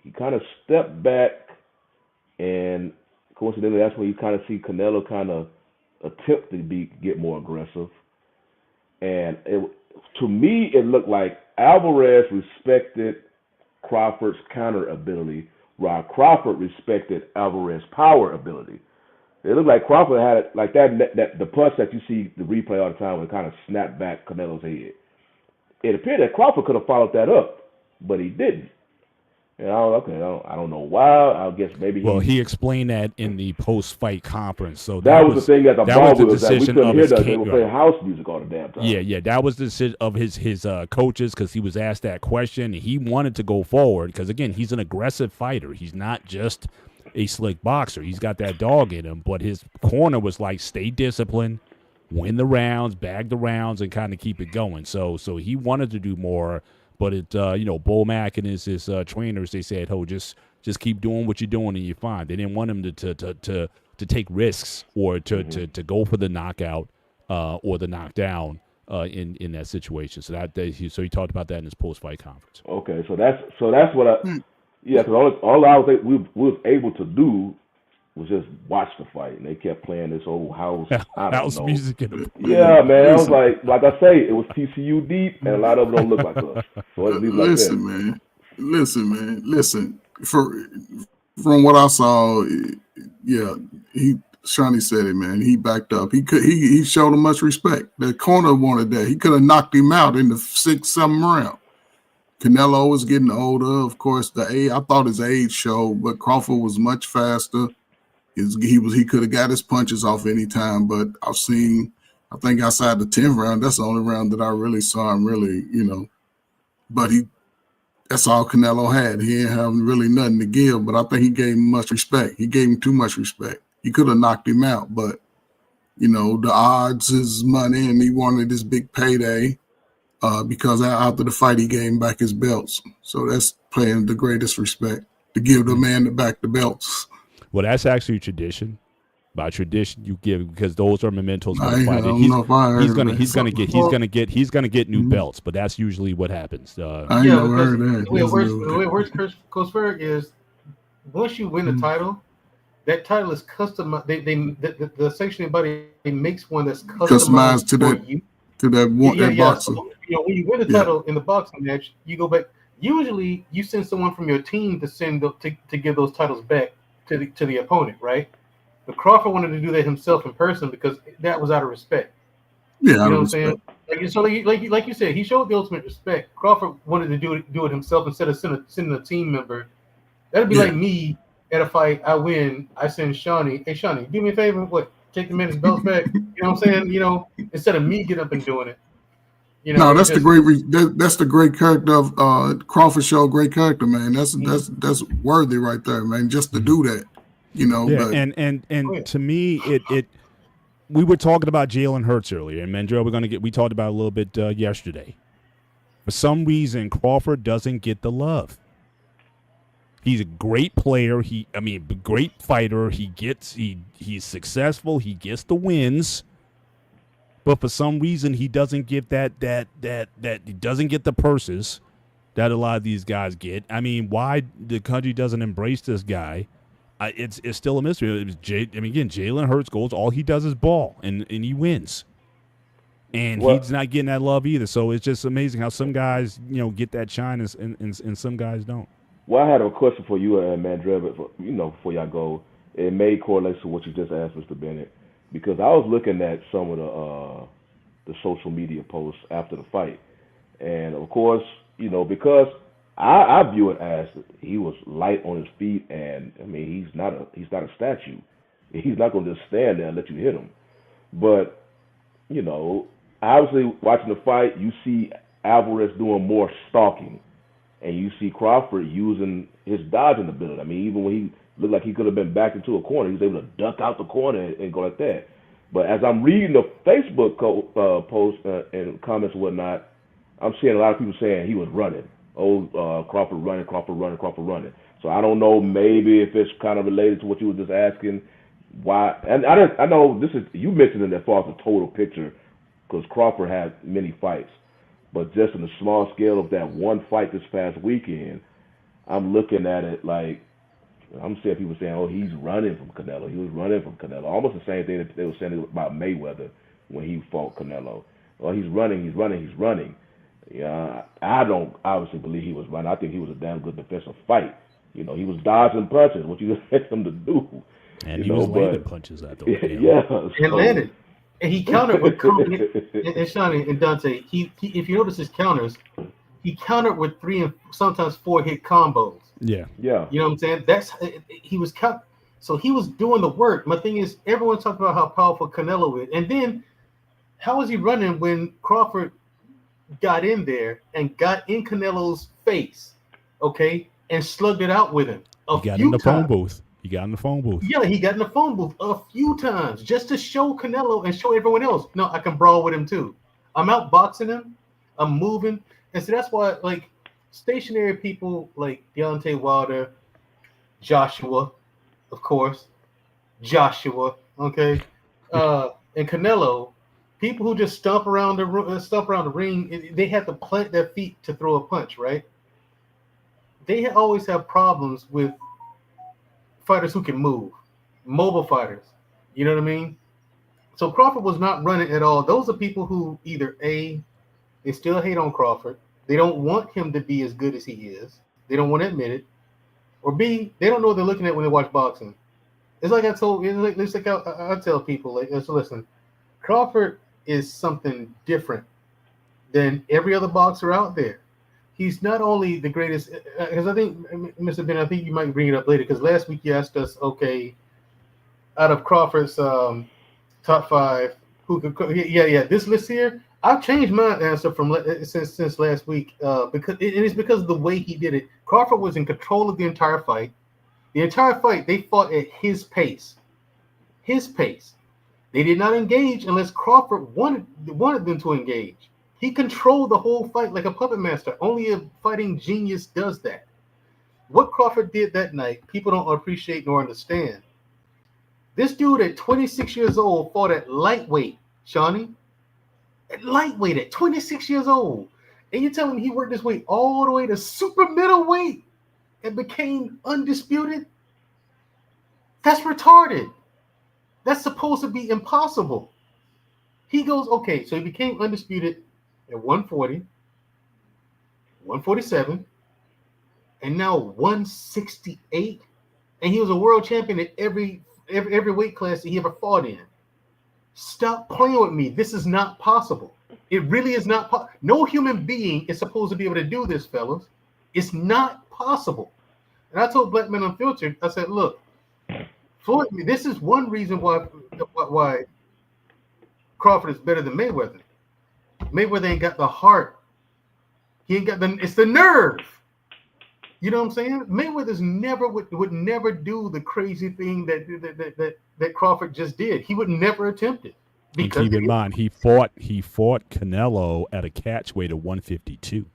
he kind of stepped back, and coincidentally, that's when you kind of see Canelo kind of attempt to get more aggressive. And to me, it looked like Alvarez respected Crawford's counter ability, while Crawford respected Alvarez's power ability. It looked like Crawford had it like that the punch that you see the replay all the time when it kind of snapped back Canelo's head. It appeared that Crawford could have followed that up, but he didn't. And I don't know why. I guess maybe he explained that in the post-fight conference. So that was the thing that the ball was that we decision couldn't of hear his that. They were playing house music all the damn time. Yeah, that was the decision of his coaches because he was asked that question. He wanted to go forward because, again, he's an aggressive fighter. He's not just a slick boxer. He's got that dog in him. But his corner was like, stay disciplined, win the rounds, bag the rounds, and kind of keep it going. So he wanted to do more. But Bull Mack and his trainers, they said, "Oh, just keep doing what you're doing and you're fine." They didn't want him to take risks or to go for the knockout or the knockdown in that situation. So he talked about that in his post fight conference. Okay, so that's what because all I was we was able to do was just watch the fight, and they kept playing this old house music. Yeah, man. I was like I say, it was TCU deep, and a lot of them don't look like us. So listen, man. Listen. From what I saw, Shawnee said it, man. He backed up. He showed him much respect. The corner wanted that. He could have knocked him out in the 6-7 round. Canelo was getting older, of course. I thought his age showed, but Crawford was much faster. He could have got his punches off any time, but I think outside the 10th round, that's the only round that I really saw him really, but that's all Canelo had. He didn't have really nothing to give, but I think he gave him much respect. He gave him too much respect. He could have knocked him out, but the odds is money, and he wanted this big payday because after the fight, he gave him back his belts. So that's paying the greatest respect to give the man back the belts. Well, that's actually tradition. By tradition, you give because those are mementos for the fighter. He's gonna get new belts, but that's usually what happens. The way it works, Coach Ferg, is once you win the title, that title is customized. The sanctioning body makes one that's customized to that boxer. So, when you win the title in the boxing match, you go back. Usually, you send someone from your team to give those titles back to the opponent, right? But Crawford wanted to do that himself in person because that was out of respect. Yeah, you know what I'm saying? Like you said, he showed the ultimate respect. Crawford wanted to do it himself instead of sending a team member. That'd be like me at a fight. I win. I send Shawnee. Hey, Shawnee, do me a favor. Take the man's belts back. You know what I'm saying? Instead of me getting up and doing it. That's the great character of Crawford. Showed great character, man. That's worthy right there, man. Just to do that. And to me, it we were talking about Jalen Hurts earlier, and Mandrell, we talked about it a little bit yesterday. For some reason, Crawford doesn't get the love. He's a great player. Great fighter. He's successful. He gets the wins, but for some reason, he doesn't get that he doesn't get the purses that a lot of these guys get. Why the country doesn't embrace this guy? It's still a mystery. Jalen Hurts goes. All he does is ball, and he wins. And he's not getting that love either. So it's just amazing how some guys, get that shine, and some guys don't. Well, I had a question for you, Mandrell, before y'all go. It may correlate to what you just asked, Mr. Bennett, because I was looking at some of the social media posts after the fight, and of course, because I view it as he was light on his feet, and I mean he's not a statue. He's not going to just stand there and let you hit him. But you know, obviously watching the fight, you see Alvarez doing more stalking, and you see Crawford using his dodging ability. I mean, even when he looked like he could have been backed into a corner, he was able to duck out the corner and go like that. But as I'm reading the Facebook posts and comments and whatnot, I'm seeing a lot of people saying he was running. Crawford running, Crawford running, Crawford running. So I don't know, maybe if it's kind of related to what you were just asking, why. And I know this is, you mentioned it as far as the total picture, because Crawford had many fights. But just in the small scale of that one fight this past weekend, I'm looking at it like, I'm seeing people saying, oh, he's running from Canelo. He was running from Canelo. Almost the same thing that they were saying about Mayweather when he fought Canelo. Well, he's running, he's running, he's running. Yeah, I don't obviously believe he was running. I think he was a damn good defensive fight. You know, he was dodging punches, what you expect him to do. And he was landing punches at those. Yeah. And landed. And he countered with and Shawnee and Dante. He if you notice his counters, he countered with 3 and sometimes 4 hit combos. Yeah. You know what I'm saying? He was cut. So he was doing the work. My thing is, everyone talked about how powerful Canelo is, and then how was he running when Crawford got in there and got in Canelo's face, okay, and slugged it out with him He got in the phone booth. Yeah, he got in the phone booth a few times just to show Canelo and show everyone else, no, I can brawl with him too. I'm outboxing him. I'm moving. And so that's why, like, stationary people like Deontay Wilder, Joshua, of course, okay, and Canelo, people who just stomp around the ring, they have to plant their feet to throw a punch, right? They always have problems with fighters who can move, mobile fighters. You know what I mean? So Crawford was not running at all. Those are people who either A, they still hate on Crawford. They don't want him to be as good as he is. They don't want to admit it. Or B, they don't know what they're looking at when they watch boxing. It's like I tell people, like, listen, Crawford is something different than every other boxer out there. He's not only the greatest, because I think, Mr. Ben, I think you might bring it up later, because last week you asked us, okay, out of Crawford's top 5, who could, this list here, I've changed my answer from since last week because it is because of the way he did it. Crawford was in control of the entire fight. The entire fight, they fought at his pace. His pace. They did not engage unless Crawford wanted them to engage. He controlled the whole fight like a puppet master. Only a fighting genius does that. What Crawford did that night, people don't appreciate nor understand. This dude at 26 years old fought at lightweight, Shawnee. At lightweight at 26 years old. And you're telling me he worked his way all the way to super middleweight and became undisputed? That's retarded. That's supposed to be impossible. He goes, okay, so he became undisputed at 140, 147, and now 168. And he was a world champion at every weight class that he ever fought in. Stop playing with me. This is not possible. It really is not. No human being is supposed to be able to do this, fellas. It's not possible. And I told Black Men Unfiltered, I said, look, Floyd, this is one reason why Crawford is better than Mayweather. Mayweather ain't got the heart. He ain't got it's the nerve. You know what I'm saying? Mayweather's never would never do the crazy thing that Crawford just did. He would never attempt it. And keep in mind, he fought Canelo at a catch weight of 152.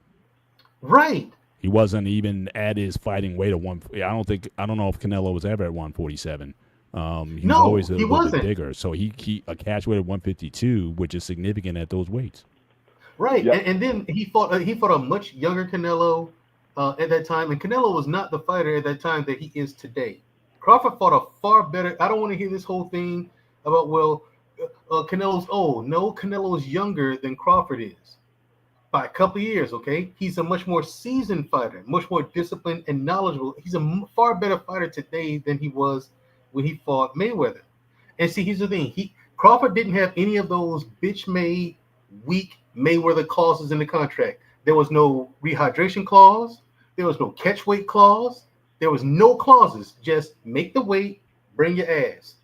Right. He wasn't even at his fighting weight of one. I don't know if Canelo was ever at 147. He was always a little bit bigger. So he a catch weight of 152, which is significant at those weights. Right. Yep. And then he fought a much younger Canelo at that time, and Canelo was not the fighter at that time that he is today. Crawford fought a far better. I don't want to hear this whole thing about Canelo's old. No, Canelo's younger than Crawford is by a couple of years. Okay, he's a much more seasoned fighter, much more disciplined and knowledgeable. He's a far better fighter today than he was when he fought Mayweather. And see, here's the thing: Crawford didn't have any of those bitch-made, weak Mayweather clauses in the contract. There was no rehydration clause. There was no catch weight clause. There was no clauses. Just make the weight, bring your ass.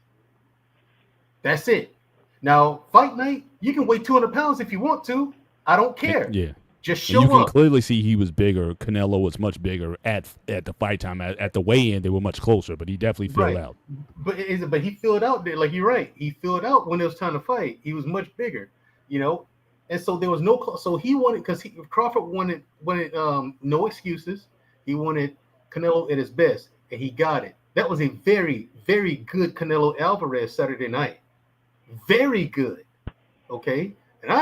That's it. Now, fight night, you can weigh 200 pounds if you want to. I don't care. Yeah. Just And you show can up. clearly see he was bigger. Canelo was much bigger at the fight time. At the weigh-in, they were much closer, but he definitely filled out. But he filled out there, like you're right. He filled out when it was time to fight. He was much bigger, you know. And so there was no. So he wanted, because Crawford wanted no excuses. He wanted Canelo at his best, and he got it. That was a very, very good Canelo Alvarez Saturday night. Very good. Okay, and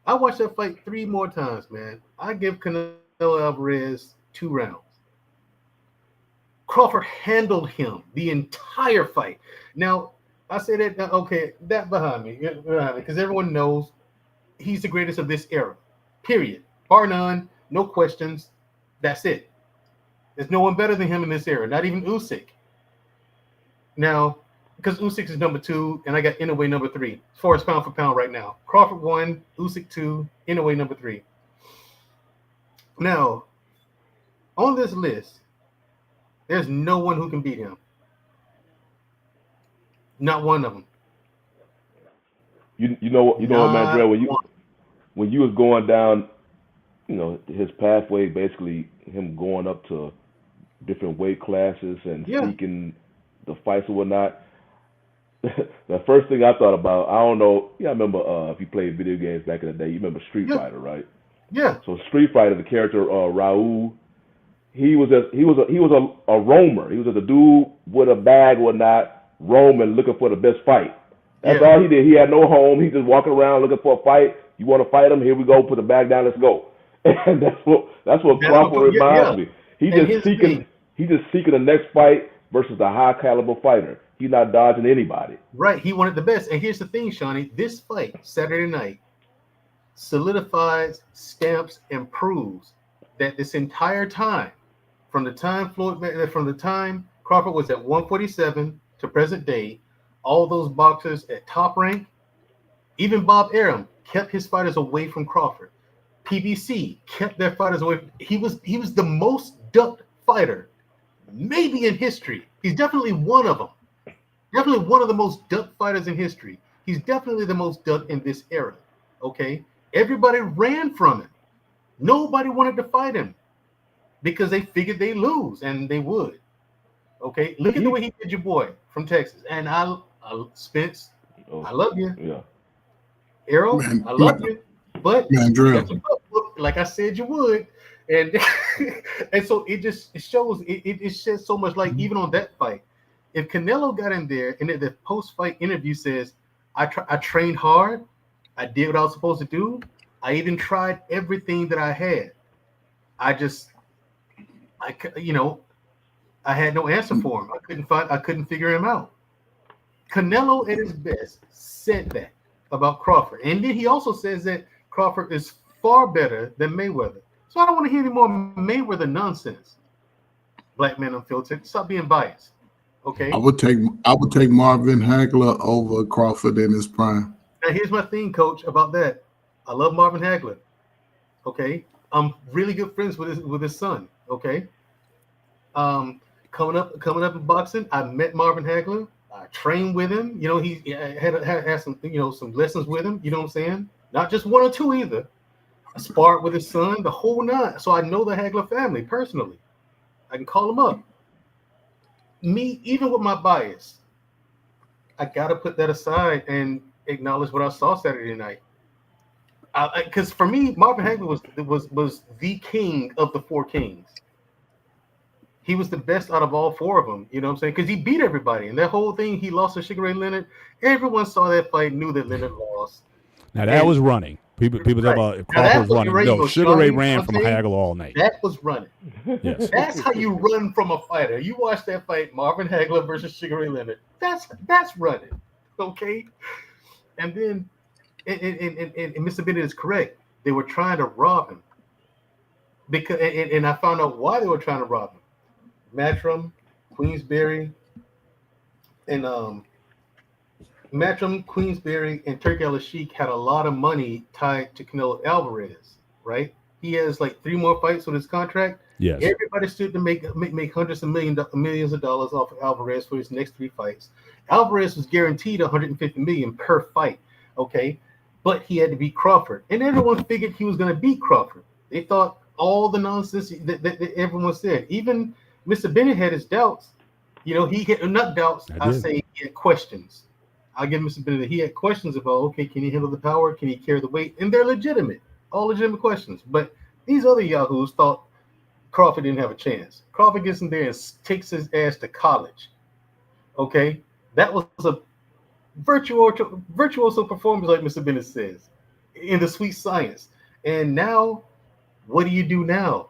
I watched that fight 3 more times, man. I give Canelo Alvarez 2 rounds. Crawford handled him the entire fight. Now, I say that, okay, that behind me, because everyone knows he's the greatest of this era, period. Bar none, no questions. That's it. There's no one better than him in this era, not even Usyk. Now, because Usyk is number 2, and I got Inoue number 3, as far as pound for pound right now. Crawford 1, Usyk 2, Inoue number 3. Now, on this list, there's no one who can beat him. Not one of them. You know what, Mandrell, when you was going down, his pathway, basically him going up to different weight classes and seeking the fights and whatnot. The first thing I thought about, I don't know, I remember if you played video games back in the day, you remember Street Fighter, right? Yeah. So Street Fighter, the character Raul, he was a roamer. He was just a dude with a bag or whatnot, roaming, looking for the best fight. That's all he did. He had no home. He just walking around looking for a fight. You want to fight him? Here we go. Put the bag down. Let's go. And that's what Crawford reminds me. He's just seeking the next fight versus a high caliber fighter. He's not dodging anybody. Right. He wanted the best. And here's the thing, Shawnee. This fight Saturday night solidifies, stamps, and proves that this entire time, from the time Crawford was at 147 to present day, all those boxers at top rank, even Bob Arum, kept his fighters away from Crawford. PBC kept their fighters away. He was the most ducked fighter, maybe in history. He's definitely one of them. Definitely one of the most ducked fighters in history. He's definitely the most ducked in this era. Okay, everybody ran from him. Nobody wanted to fight him because they figured they'd lose, and they would. Okay, look at the way he did your boy from Texas. And Spence, I love you. Yeah. Errol, I love you. But like I said you would. And and so it shows it sheds so much light even on that fight. If Canelo got in there and the post-fight interview says, I trained hard, I did what I was supposed to do, I even tried everything that I had. I had no answer for him. I couldn't figure him out. Canelo at his best said that about Crawford. And then he also says that Crawford is far better than Mayweather. So I don't want to hear any more Mayweather nonsense. Black man unfiltered. Stop being biased. Okay. I would take Marvin Hagler over Crawford in his prime. Now here's my thing, Coach, about that. I love Marvin Hagler. Okay. I'm really good friends with his son. Okay. Coming up in boxing, I met Marvin Hagler. I trained with him. He had some some lessons with him. You know what I'm saying? Not just 1 or 2 either. I sparred with his son, the whole 9. So I know the Hagler family personally. I can call him up. Me, even with my bias, I got to put that aside and acknowledge what I saw Saturday night. Because for me, Marvin Hagler was the king of the 4 kings. He was the best out of all 4 of them. You know what I'm saying? Because he beat everybody. And that whole thing, he lost to Sugar Ray Leonard. Everyone saw that fight, knew that Leonard lost. Now that was running. People talk about if Crawford was running. No, Sugar Ray ran from Hagler all night. That was running. Yes. That's how you run from a fighter. You watch that fight, Marvin Hagler versus Sugar Ray Leonard. That's running. Okay? And then and Mr. Bennett is correct. They were trying to rob him. Because and I found out why they were trying to rob him. Matchroom, Queensberry, and Turki Al-Sheikh had a lot of money tied to Canelo Alvarez, right? He has like 3 more fights with his contract. Yes. Everybody stood to make hundreds of millions of dollars off of Alvarez for his next 3 fights. Alvarez was guaranteed 150 million per fight, okay? But he had to beat Crawford, and everyone figured he was going to beat Crawford. They thought all the nonsense that everyone said. Even Mr. Bennett had his doubts. You know, he had not doubts. I say he had questions. I give Mr. Bennett. He had questions about, okay, can he handle the power? Can he carry the weight? And they're legitimate, all legitimate questions. But these other yahoos thought Crawford didn't have a chance. Crawford gets in there and takes his ass to college. Okay, that was a virtuoso performance, like Mr. Bennett says, in the sweet science. And now, what do you do now?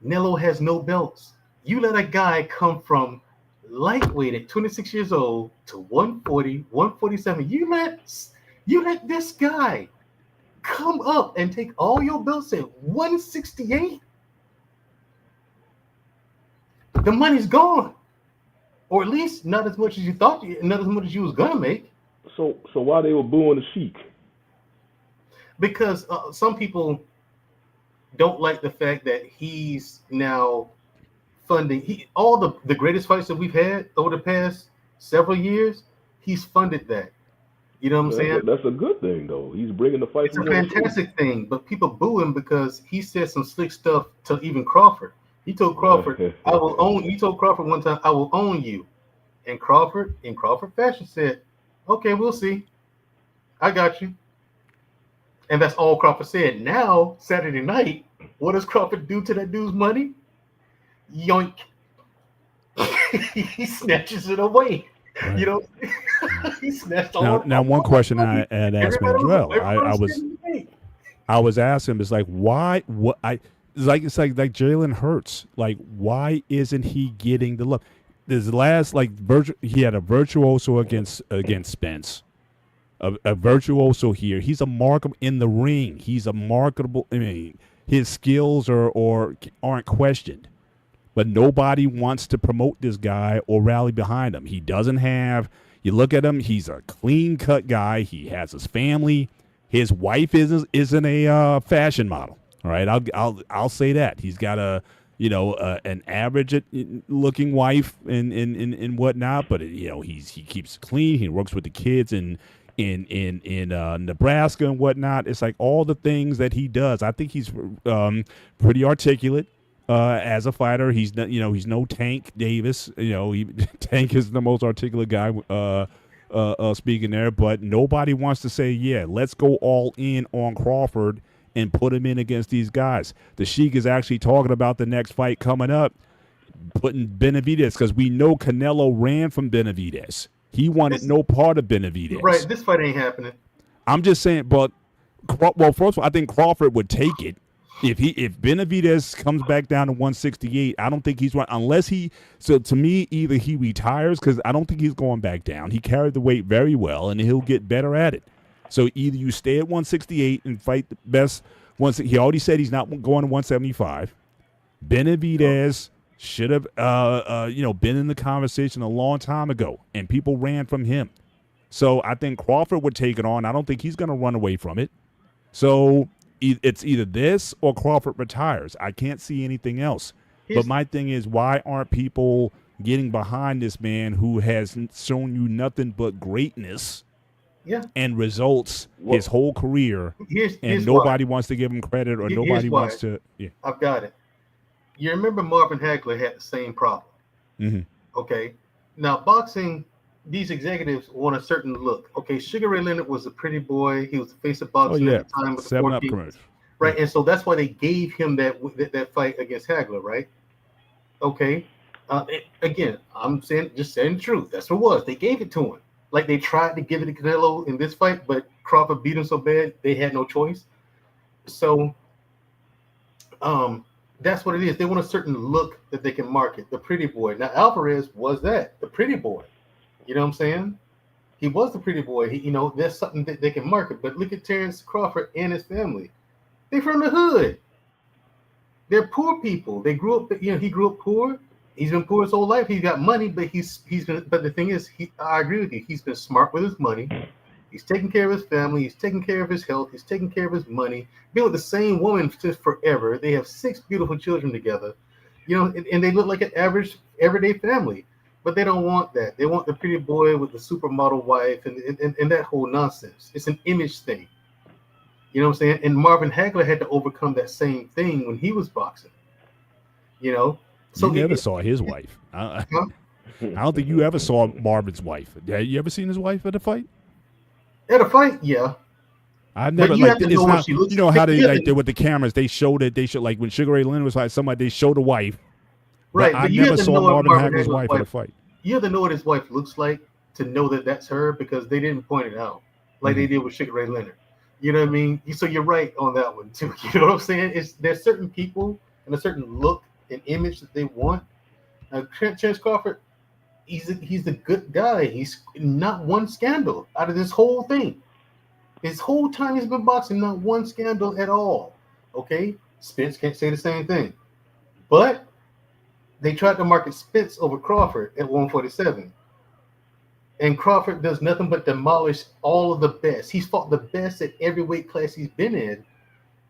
Nello has no belts. You let a guy come from lightweight at 26 years old to 140, 147. You let this guy come up and take all your belts at 168. The money's gone, or at least not as much as you thought, not as much as you was gonna make. So why they were booing the Sheik? Because some people don't like the fact that he's now funding all the greatest fights that we've had over the past several years. He's funded that. You know what I'm saying? That's a good thing, though. He's bringing the fight. It's a fantastic thing, but people boo him because he said some slick stuff to even Crawford. He told Crawford, "I will own." He told Crawford one time, "I will own you," and Crawford, in Crawford fashion, said, "Okay, we'll see. I got you." And that's all Crawford said. Now, Saturday night, what does Crawford do to that dude's money? Yoink. He snatches it away. Right. You know, he snatched all. Now, one question I had asked Mandrell, I was asking, it's like, why? It's like Jalen Hurts. Like, why isn't he getting the love? This last he had a virtuoso against Spence. A virtuoso here. He's a marketable in the ring. He's a marketable. I mean, his skills aren't questioned, but nobody wants to promote this guy or rally behind him. He doesn't have. You look at him. He's a clean cut guy. He has his family. His wife isn't a fashion model. All right, I'll say that. He's got an average looking wife and whatnot, but he keeps clean. He works with the kids in Nebraska and whatnot. It's like all the things that he does. I think he's pretty articulate as a fighter. He's no Tank Davis. Tank is the most articulate guy speaking there, but nobody wants to say, yeah, let's go all in on Crawford and put him in against these guys. The Sheik is actually talking about the next fight coming up, putting Benavidez, because we know Canelo ran from Benavidez. He wanted no part of Benavidez. Right, this fight ain't happening. I'm just saying, but first of all, I think Crawford would take it. If Benavidez comes back down to 168, I don't think he's right unless he. So to me, either he retires, because I don't think he's going back down. He carried the weight very well, and he'll get better at it. So either you stay at 168 and fight the best. He already said he's not going to 175. Benavidez should have been in the conversation a long time ago, and people ran from him. So I think Crawford would take it on. I don't think he's going to run away from it. So it's either this or Crawford retires. I can't see anything else. But my thing is, why aren't people getting behind this man who has shown you nothing but greatness? Yeah. And results his whole career, and nobody wants to give him credit, or nobody wants to. Yeah. I've got it. You remember Marvin Hagler had the same problem. Mm-hmm. Okay. Now, boxing, these executives want a certain look. Okay, Sugar Ray Leonard was a pretty boy. He was the face of boxing at the time with the 4 commercial. Right, and so that's why they gave him that fight against Hagler, right? Okay. Again, I'm saying the truth. That's what it was. They gave it to him. Like they tried to give it to Canelo in this fight, but Crawford beat him so bad they had no choice. So that's what it is. They want a certain look that they can market. The pretty boy. Now Alvarez was the pretty boy. You know what I'm saying? He was the pretty boy. That's something that they can market. But look at Terrence Crawford and his family. They're from the hood. They're poor people. They grew up. He grew up poor. He's been poor his whole life. He's got money, but he's been. But the thing is, I agree with you. He's been smart with his money. He's taking care of his family. He's taking care of his health. He's taking care of his money. Been with the same woman just forever. They have 6 beautiful children together. And they look like an average, everyday family. But they don't want that. They want the pretty boy with the supermodel wife and that whole nonsense. It's an image thing. You know what I'm saying? And Marvin Hagler had to overcome that same thing when he was boxing. So you never saw his wife. I don't think you ever saw Marvin's wife. Have you ever seen his wife at a fight? At a fight, yeah. I've never it's not. You know how they with the cameras. They show like when Sugar Ray Leonard was like somebody. They show the wife. Right. But I never saw Marvin Hagler's wife at a fight. You have to know what his wife looks like to know that that's her because they didn't point it out like they did with Sugar Ray Leonard. You know what I mean? So you're right on that one too. You know what I'm saying? There's certain people and a certain look and image that they want. Chance Crawford, he's a good guy. He's not one scandal out of this whole thing. His whole time he's been boxing, not one scandal at all. Okay? Spence can't say the same thing. But they tried to market Spence over Crawford at 147. And Crawford does nothing but demolish all of the best. He's fought the best at every weight class he's been in.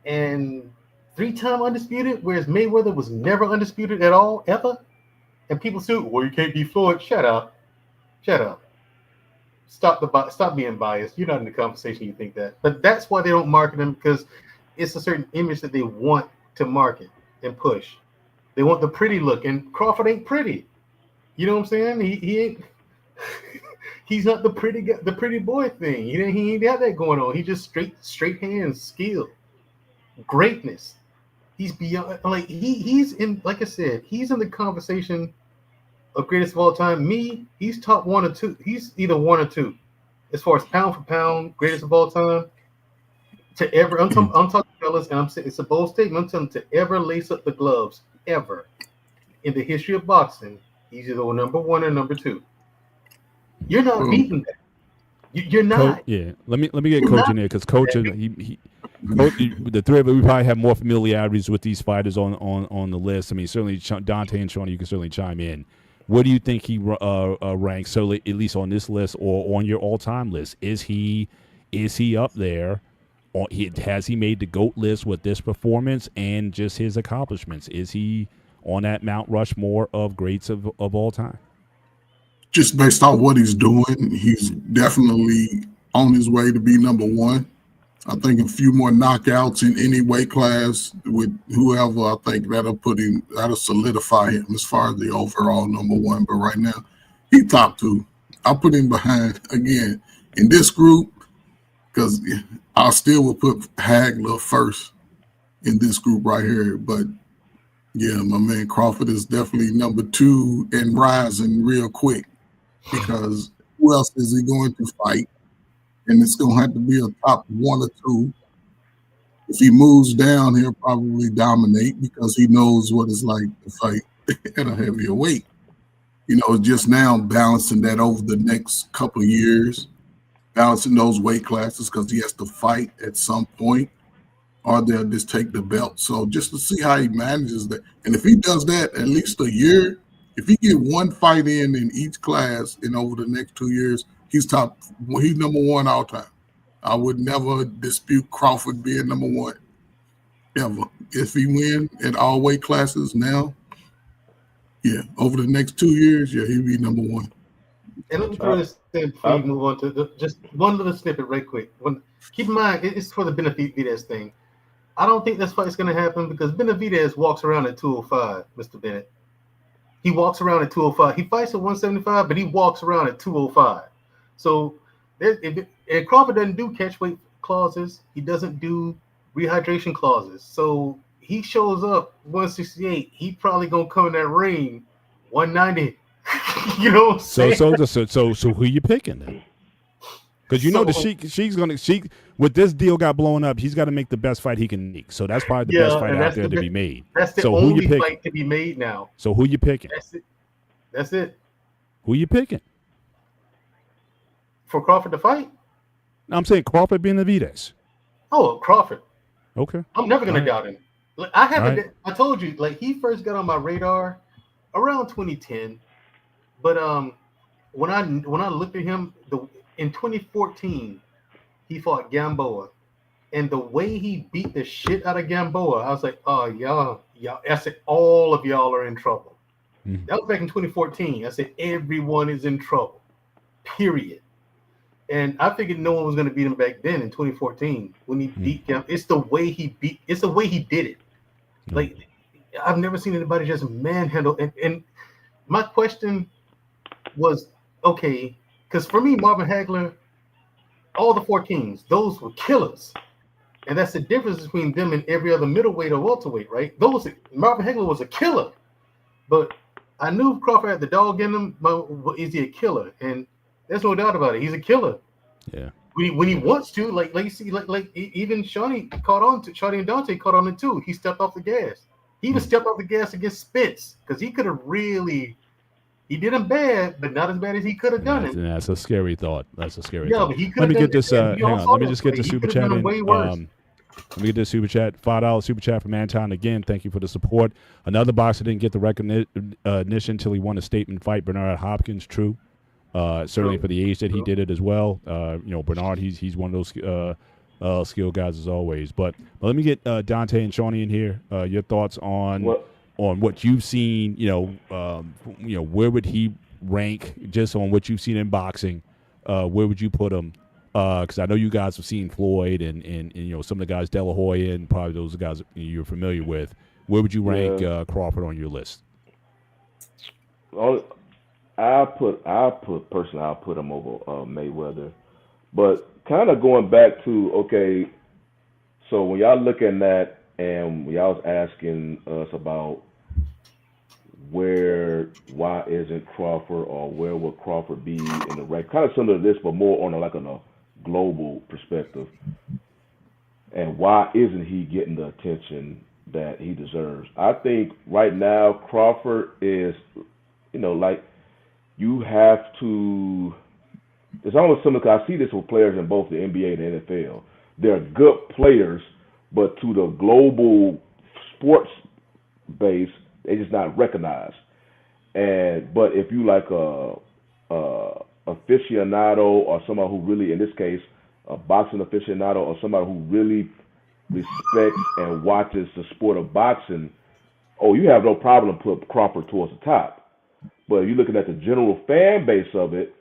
And 3-time undisputed, whereas Mayweather was never undisputed at all, ever. And people say, well, you can't be Floyd. Shut up. Stop being biased. You're not in the conversation, you think that. But that's why they don't market him, because it's a certain image that they want to market and push. They want the pretty look, and Crawford ain't pretty. You know what I'm saying? He ain't. He's not the pretty boy thing. He ain't got that going on. He just straight hands, skill, greatness. He's beyond. Like he's in. Like I said, he's in the conversation of greatest of all time. He's top 1 or 2. He's either 1 or 2 as far as pound for pound greatest of all time. To ever, I'm talking fellas, and I'm saying it's a bold statement. I'm telling them to ever lace up the gloves ever in the history of boxing. He's either number 1 or number 2. You're not beating that. You're not. Yeah, let me get Coach in there because Coach, the three of us, we probably have more familiarities with these fighters on the list. I mean, certainly Dante and Sean, you can certainly chime in. What do you think he ranks? So at least on this list or on your all-time list, is he up there? Or has he made the GOAT list with this performance and just his accomplishments? Is he on that Mount Rushmore of greats of all time? Just based on what he's doing, he's definitely on his way to be number 1. I think a few more knockouts in any weight class with whoever, I think that'll solidify him as far as the overall number 1. But right now, he top 2. I'll put him behind, again, in this group, because I still would put Hagler first in this group right here. But yeah, my man Crawford is definitely number 2 and rising real quick, because who else is he going to fight? And it's going to have to be a top 1 or 2. If he moves down, he'll probably dominate because he knows what it's like to fight at a heavier weight. Just now balancing that over the next couple of years, balancing those weight classes because he has to fight at some point, or they'll just take the belt. So just to see how he manages that. And if he does that at least a year, if he get 1 fight in each class and over the next 2 years, he's number 1 all time. I would never dispute Crawford being number 1, ever. If he win at all weight classes now, yeah, over the next 2 years, yeah, he'll be number 1. And let me throw this in before you move on to just one little snippet right quick. Keep in mind, it's for the Benavidez thing. I don't think this fight's going to happen because Benavidez walks around at 205, Mr. Bennett. He walks around at 205. He fights at 175, but he walks around at 205. So, and Crawford doesn't do catch weight clauses. He doesn't do rehydration clauses. So he shows up 168. He probably gonna come in that ring 190. You know what I'm saying? So who you picking then? Because she's gonna with this deal got blown up, he's got to make the best fight he can make. So that's probably the best fight out there to be made. That's the only fight to be made now. So who you picking? That's it. Who you picking? For Crawford to fight? I'm saying Crawford Benavidez. Oh, Crawford. Okay. I'm never gonna doubt him. I haven't. Right. I told you, he first got on my radar around 2010, but when I looked at him in 2014, he fought Gamboa. And the way he beat the shit out of Gamboa, I was like, oh, y'all. I said, all of y'all are in trouble. Mhm. That was back in 2014. I said, everyone is in trouble, period. And I figured no one was going to beat him back then in 2014 when he beat Gamboa. It's the way he did it. Like, I've never seen anybody just manhandle. And my question was, okay, because for me, Marvin Hagler, all the four kings, those were killers. And that's the difference between them and every other middleweight or welterweight, right? Marvin Hagler was a killer. But I knew Crawford had the dog in him, but is he a killer? And there's no doubt about it. He's a killer. Yeah. When he wants to, like you see, like even Shawnee and Dante caught on it too. He stepped off the gas. He even stepped off the gas against Spence because he could have really. He did him bad, but not as bad as he could have done it. That's a scary thought. That's a scary Yeah, thought. but he could Let have me done get this. it. Hang on. Let me just get the super chat in. Way worse. Let me get this super chat. $5 super chat from Anton again. Thank you for the support. Another boxer didn't get the recognition until he won a statement fight. Bernard Hopkins. True. Certainly for the age that he did it as well. Bernard, he's one of those skilled guys as always. But let me get Dante and Shawnee in here. Your thoughts on what you've seen. Where would he rank just on what you've seen in boxing? Where would you put him? Because I know you guys have seen Floyd and some of the guys, De La Hoya, and probably those guys you're familiar with. Where would you rank Crawford on your list? I'll put him over Mayweather. But kind of going back to, okay, so when y'all looking at, and when y'all was asking us about why isn't Crawford, or where would Crawford be in the rank, kind of similar to this, but more on a global perspective, and why isn't he getting the attention that he deserves? I think right now Crawford is, you have to. It's almost similar, because I see this with players in both the NBA and the NFL. They're good players, but to the global sports base, they're just not recognized. But if you like a aficionado, or somebody who really, in this case, a boxing aficionado, or somebody who really respects and watches the sport of boxing, you have no problem put Crawford towards the top. But if you're looking at the general fan base of it,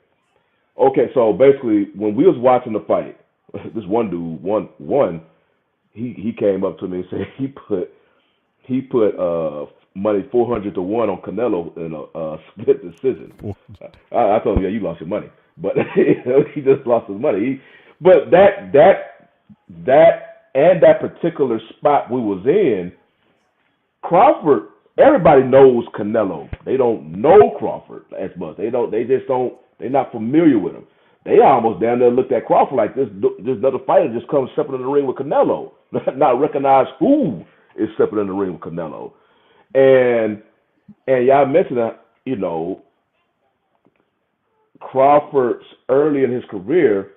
okay, so basically, when we was watching the fight, this one dude, he came up to me and said he put money 400 to 1 on Canelo in a split decision. I told him, yeah, you lost your money, but he just lost his money. But that and that particular spot we was in, Crawford. Everybody knows Canelo. They don't know Crawford as much. They're not familiar with him. They almost down there looked at Crawford like this another fighter just comes stepping in the ring with Canelo, not recognize who is stepping in the ring with Canelo. And y'all mentioned that, Crawford's early in his career,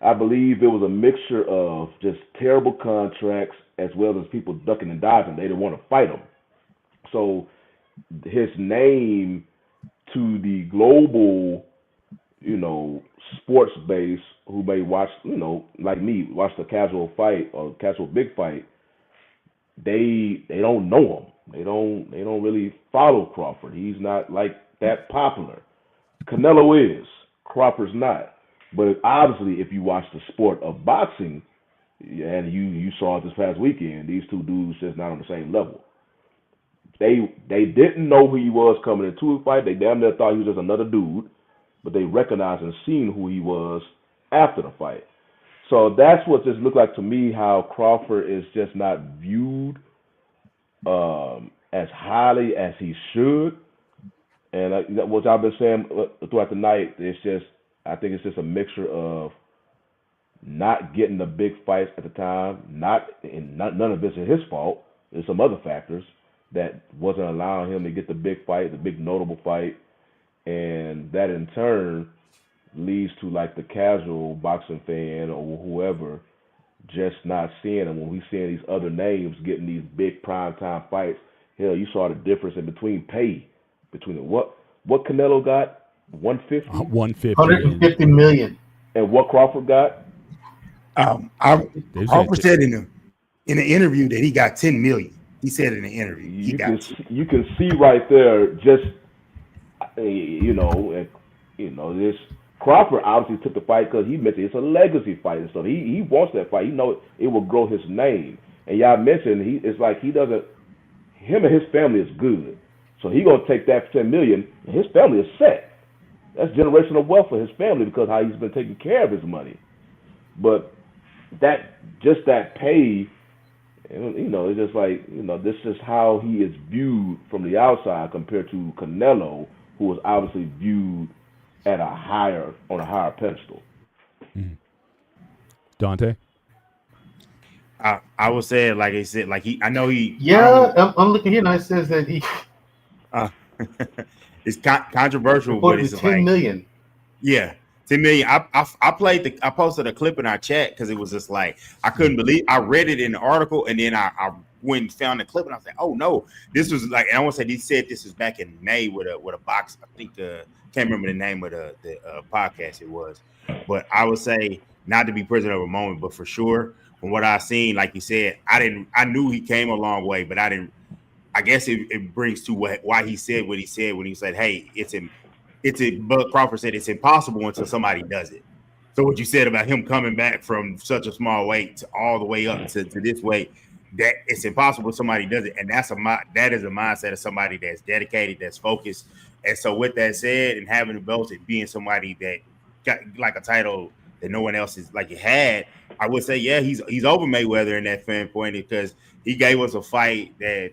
I believe it was a mixture of just terrible contracts as well as people ducking and dodging. They didn't want to fight him. So his name to the global, sports base who may watch, like me, watch the casual fight or casual big fight, they don't know him. They don't really follow Crawford. He's not like that popular. Canelo is. Crawford's not. But obviously, if you watch the sport of boxing, and you saw it this past weekend, these two dudes just not on the same level. They didn't know who he was coming into the fight. They damn near thought he was just another dude, but they recognized and seen who he was after the fight. So that's what this looked like to me, how Crawford is just not viewed as highly as he should. And what I've been saying throughout the night, I think it's just a mixture of not getting the big fights at the time, none of this is his fault. There's some other factors that wasn't allowing him to get the big fight, the big notable fight, and that in turn leads to like the casual boxing fan or whoever just not seeing him when we seeing these other names getting these big primetime fights. Hell, you saw the difference in between what Canelo got, 150? 150. 150 million. And what Crawford got? Crawford said in the interview that he got 10 million. He said in the interview you can see right there just this Crawford obviously took the fight because he mentioned it's a legacy fight and stuff. He wants that fight. He know it will grow his name. And y'all mentioned it's like he doesn't. Him and his family is good, so he gonna take that 10 million. And his family is set. That's generational wealth for his family because how he's been taking care of his money. But that pay, it's just like this is how he is viewed from the outside compared to Canelo, who was obviously viewed on a higher pedestal. Mm. Dante, I would say like I said, like he. I know he. Yeah, I'm looking here now. It says that he. It's controversial, but it's 10 million. Yeah, 10 million. I posted a clip in our chat because it was just like I couldn't believe. I read it in the article and then I went and found the clip and I was like, oh no, this was like. And I want to say he said this was back in May with a box. I think can't remember the name of the podcast it was, but I would say not to be prisoner of a moment, but for sure from what I seen, like you said, I knew he came a long way, but I didn't. I guess it brings to why he said what he said when he said, "Hey, Bud Crawford said it's impossible until somebody does it." So what you said about him coming back from such a small weight to all the way up to this weight, that it's impossible if somebody does it, and that is a mindset of somebody that's dedicated, that's focused. And so with that said, and having the belts and being somebody that got like a title that no one else is like he had, I would say, yeah, he's over Mayweather in that standpoint because he gave us a fight that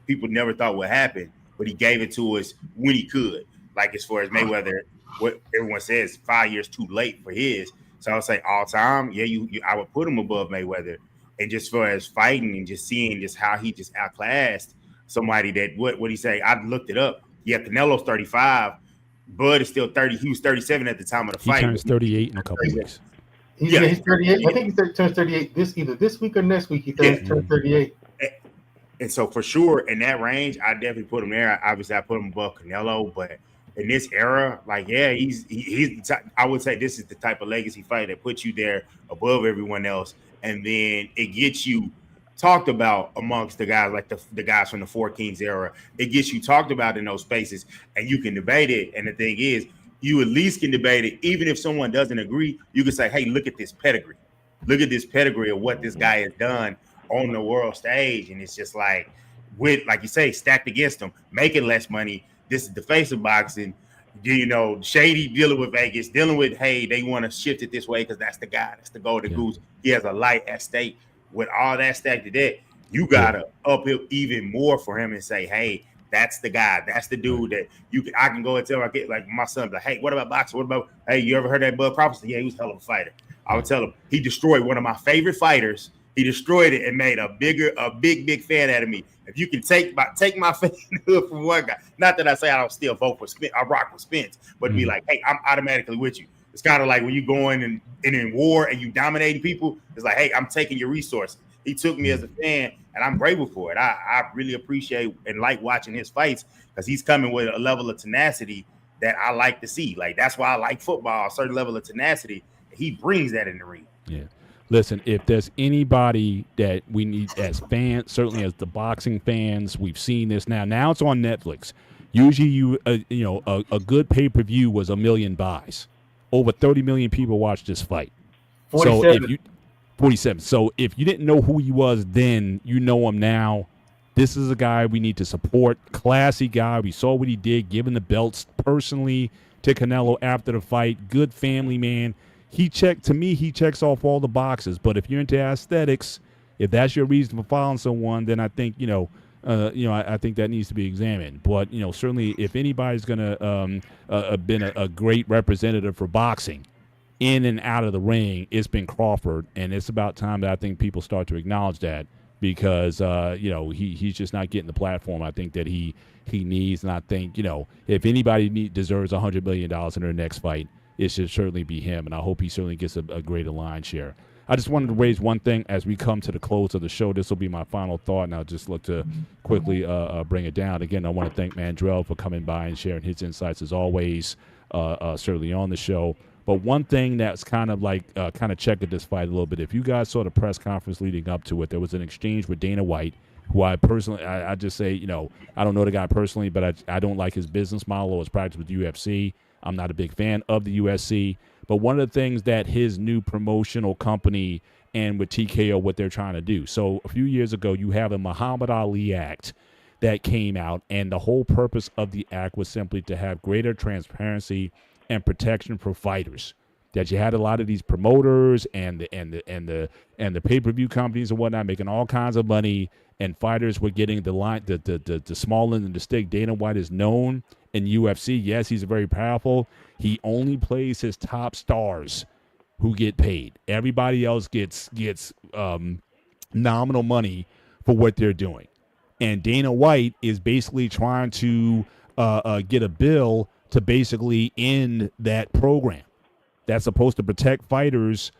people never thought would happen, but he gave it to us when he could. Like as far as Mayweather, what everyone says 5 years too late for his. So I would say all time, yeah, I would put him above Mayweather. And just for as fighting and just seeing just how he just outclassed somebody that what he say? I looked it up. Yeah, Canelo's 35. Bud is still 30. He was 37 at the time of the fight. He turns 38 in a couple weeks. He's 38. I think he turns 38 either this week or next week. He turns 38. And so for sure in that range, I definitely put him there. Obviously, I put him above Canelo, but in this era, like he's I would say this is the type of legacy fight that puts you there above everyone else, and then it gets you talked about amongst the guys like the guys from the Four Kings era. It gets you talked about in those spaces, and you can debate it. And the thing is, you at least can debate it, even if someone doesn't agree. You can say, "Hey, look at this pedigree. Look at this pedigree of what this guy has done on the world stage." And it's just like, with like you say, stacked against him, making less money. This is the face of boxing. Shady dealing with Vegas, dealing with, hey, they want to shift it this way because that's the guy, that's the golden goose. He has a light at stake. With all that stacked to that, you gotta up it even more for him and say, hey, that's the guy, that's the dude that I can go and tell like my son, like, hey, what about boxing? What about, hey, you ever heard that Bud Crawford? Yeah, he was a hell of a fighter. I would tell him he destroyed one of my favorite fighters. He destroyed it and made a big fan out of me. If you can take my fanhood from one guy, not that I say I don't still vote for Spence, I rock with Spence, but be like, hey, I'm automatically with you. It's kind of like when you go in war and you dominating people. It's like, hey, I'm taking your resources. He took me as a fan, and I'm grateful for it. I really appreciate and like watching his fights because he's coming with a level of tenacity that I like to see. Like that's why I like football, a certain level of tenacity. He brings that in the ring. Yeah. Listen, if there's anybody that we need as fans, certainly as the boxing fans, we've seen this now. Now it's on Netflix. Usually, a good pay-per-view was 1 million buys. Over 30 million people watched this fight. 47. 47. So if you didn't know who he was then, you know him now. This is a guy we need to support. Classy guy. We saw what he did, giving the belts personally to Canelo after the fight. Good family man. He checks off all the boxes. But if you're into aesthetics, if that's your reason for following someone, then I think I think that needs to be examined. But certainly, if anybody's gonna been a great representative for boxing, in and out of the ring, it's been Crawford, and it's about time that I think people start to acknowledge that because he's just not getting the platform I think that he needs. And I think if anybody deserves $100 million in their next fight, it should certainly be him, and I hope he certainly gets a greater line share. I just wanted to raise one thing as we come to the close of the show. This will be my final thought, and I'll just look to quickly bring it down. Again, I want to thank Mandrell for coming by and sharing his insights as always, certainly on the show. But one thing that's kind of like kind of checkered this fight a little bit. If you guys saw the press conference leading up to it, there was an exchange with Dana White, who I personally, I just say, I don't know the guy personally, but I don't like his business model or his practice with UFC. I'm not a big fan of the USC. But one of the things that his new promotional company and with TKO, what they're trying to do. So a few years ago, you have a Muhammad Ali Act that came out, and the whole purpose of the act was simply to have greater transparency and protection for fighters. That you had a lot of these promoters and the pay-per-view companies and whatnot making all kinds of money, and fighters were getting the small end of the stick. Dana White is known in UFC. Yes, he's very powerful. He only plays his top stars who get paid. Everybody else gets nominal money for what they're doing. And Dana White is basically trying to get a bill to basically end that program that's supposed to protect fighters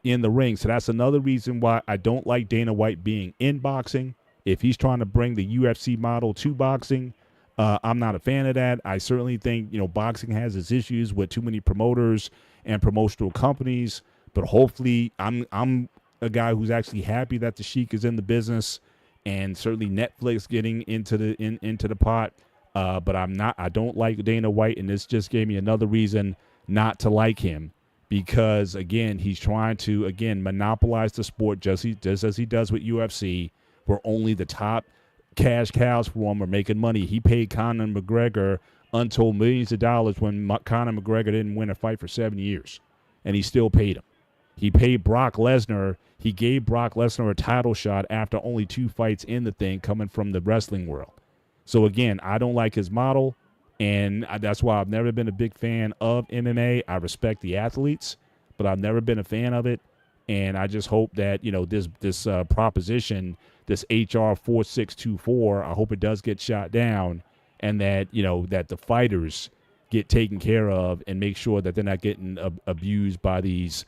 in the ring. So that's another reason why I don't like Dana White being in boxing. If he's trying to bring the UFC model to boxing, I'm not a fan of that. I certainly think, boxing has its issues with too many promoters and promotional companies, but hopefully I'm a guy who's actually happy that the Sheik is in the business, and certainly Netflix getting into the pot. But I don't like Dana White, and this just gave me another reason not to like him, because again, he's trying to monopolize the sport just as he does with UFC, where only the top cash cows for him are making money. He paid Conor McGregor untold millions of dollars when Conor McGregor didn't win a fight for 7 years, and he still paid him. He paid Brock Lesnar. He gave Brock Lesnar a title shot after only 2 fights in the thing, coming from the wrestling world. So again, I don't like his model, and that's why I've never been a big fan of MMA. I respect the athletes, but I've never been a fan of it. And I just hope that, this proposition, this HR 4624, I hope it does get shot down, and that, that the fighters get taken care of, and make sure that they're not getting abused by these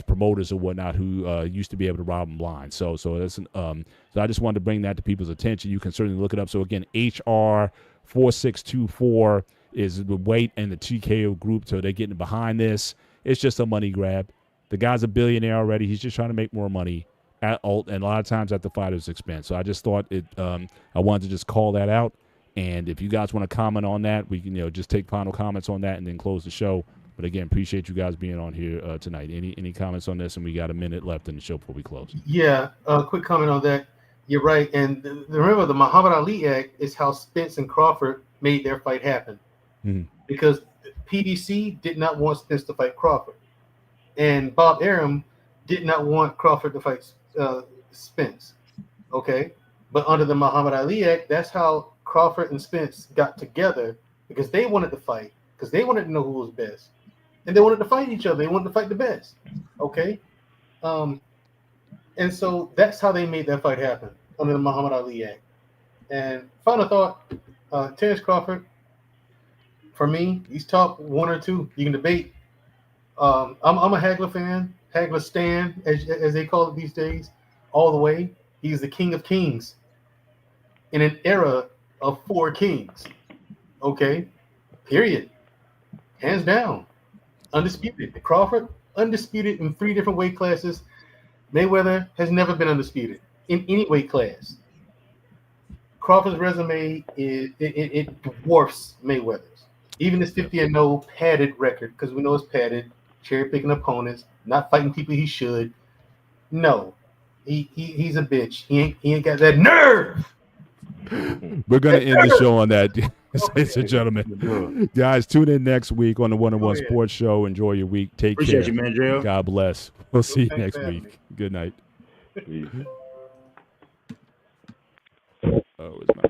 promoters or whatnot who used to be able to rob them blind. So that's so I just wanted to bring that to people's attention. You can certainly look it up. So again, HR 4624 is the White and the TKO group. So they're getting behind this. It's just a money grab. The guy's a billionaire already. He's just trying to make more money and a lot of times at the fighter's expense. So I just thought I wanted to just call that out. And if you guys want to comment on that, we can just take final comments on that and then close the show. But again, appreciate you guys being on here tonight. Any comments on this? And we got a minute left in the show before we close. Yeah, quick comment on that. You're right. And remember, the Muhammad Ali Act is how Spence and Crawford made their fight happen. Mm-hmm. Because PBC did not want Spence to fight Crawford. And Bob Arum did not want Crawford to fight Spence. Okay? But under the Muhammad Ali Act, that's how Crawford and Spence got together, because they wanted to fight, because they wanted to know who was best. And they wanted to fight each other. They wanted to fight the best. Okay? And so that's how they made that fight happen under the Muhammad Ali Act. And final thought, Terrence Crawford, for me, he's top 1 or 2. You can debate. I'm a Hagler fan, Hagler stan, as they call it these days, all the way. He's the king of kings in an era of 4 kings. Okay? Period. Hands down. Undisputed. Crawford, undisputed in 3 different weight classes. Mayweather has never been undisputed in any weight class. Crawford's resume it dwarfs Mayweather's. Even his 50-0 padded record, because we know it's padded, cherry picking opponents, not fighting people he should. No, he's a bitch. He ain't got that nerve. We're gonna end the show on that, ladies and gentlemen. Guys, tune in next week on the One-on-One Sports Show. Enjoy your week. Take care. Appreciate you, man, Drill. God bless. We'll see you next week. Good night. Oh, it's my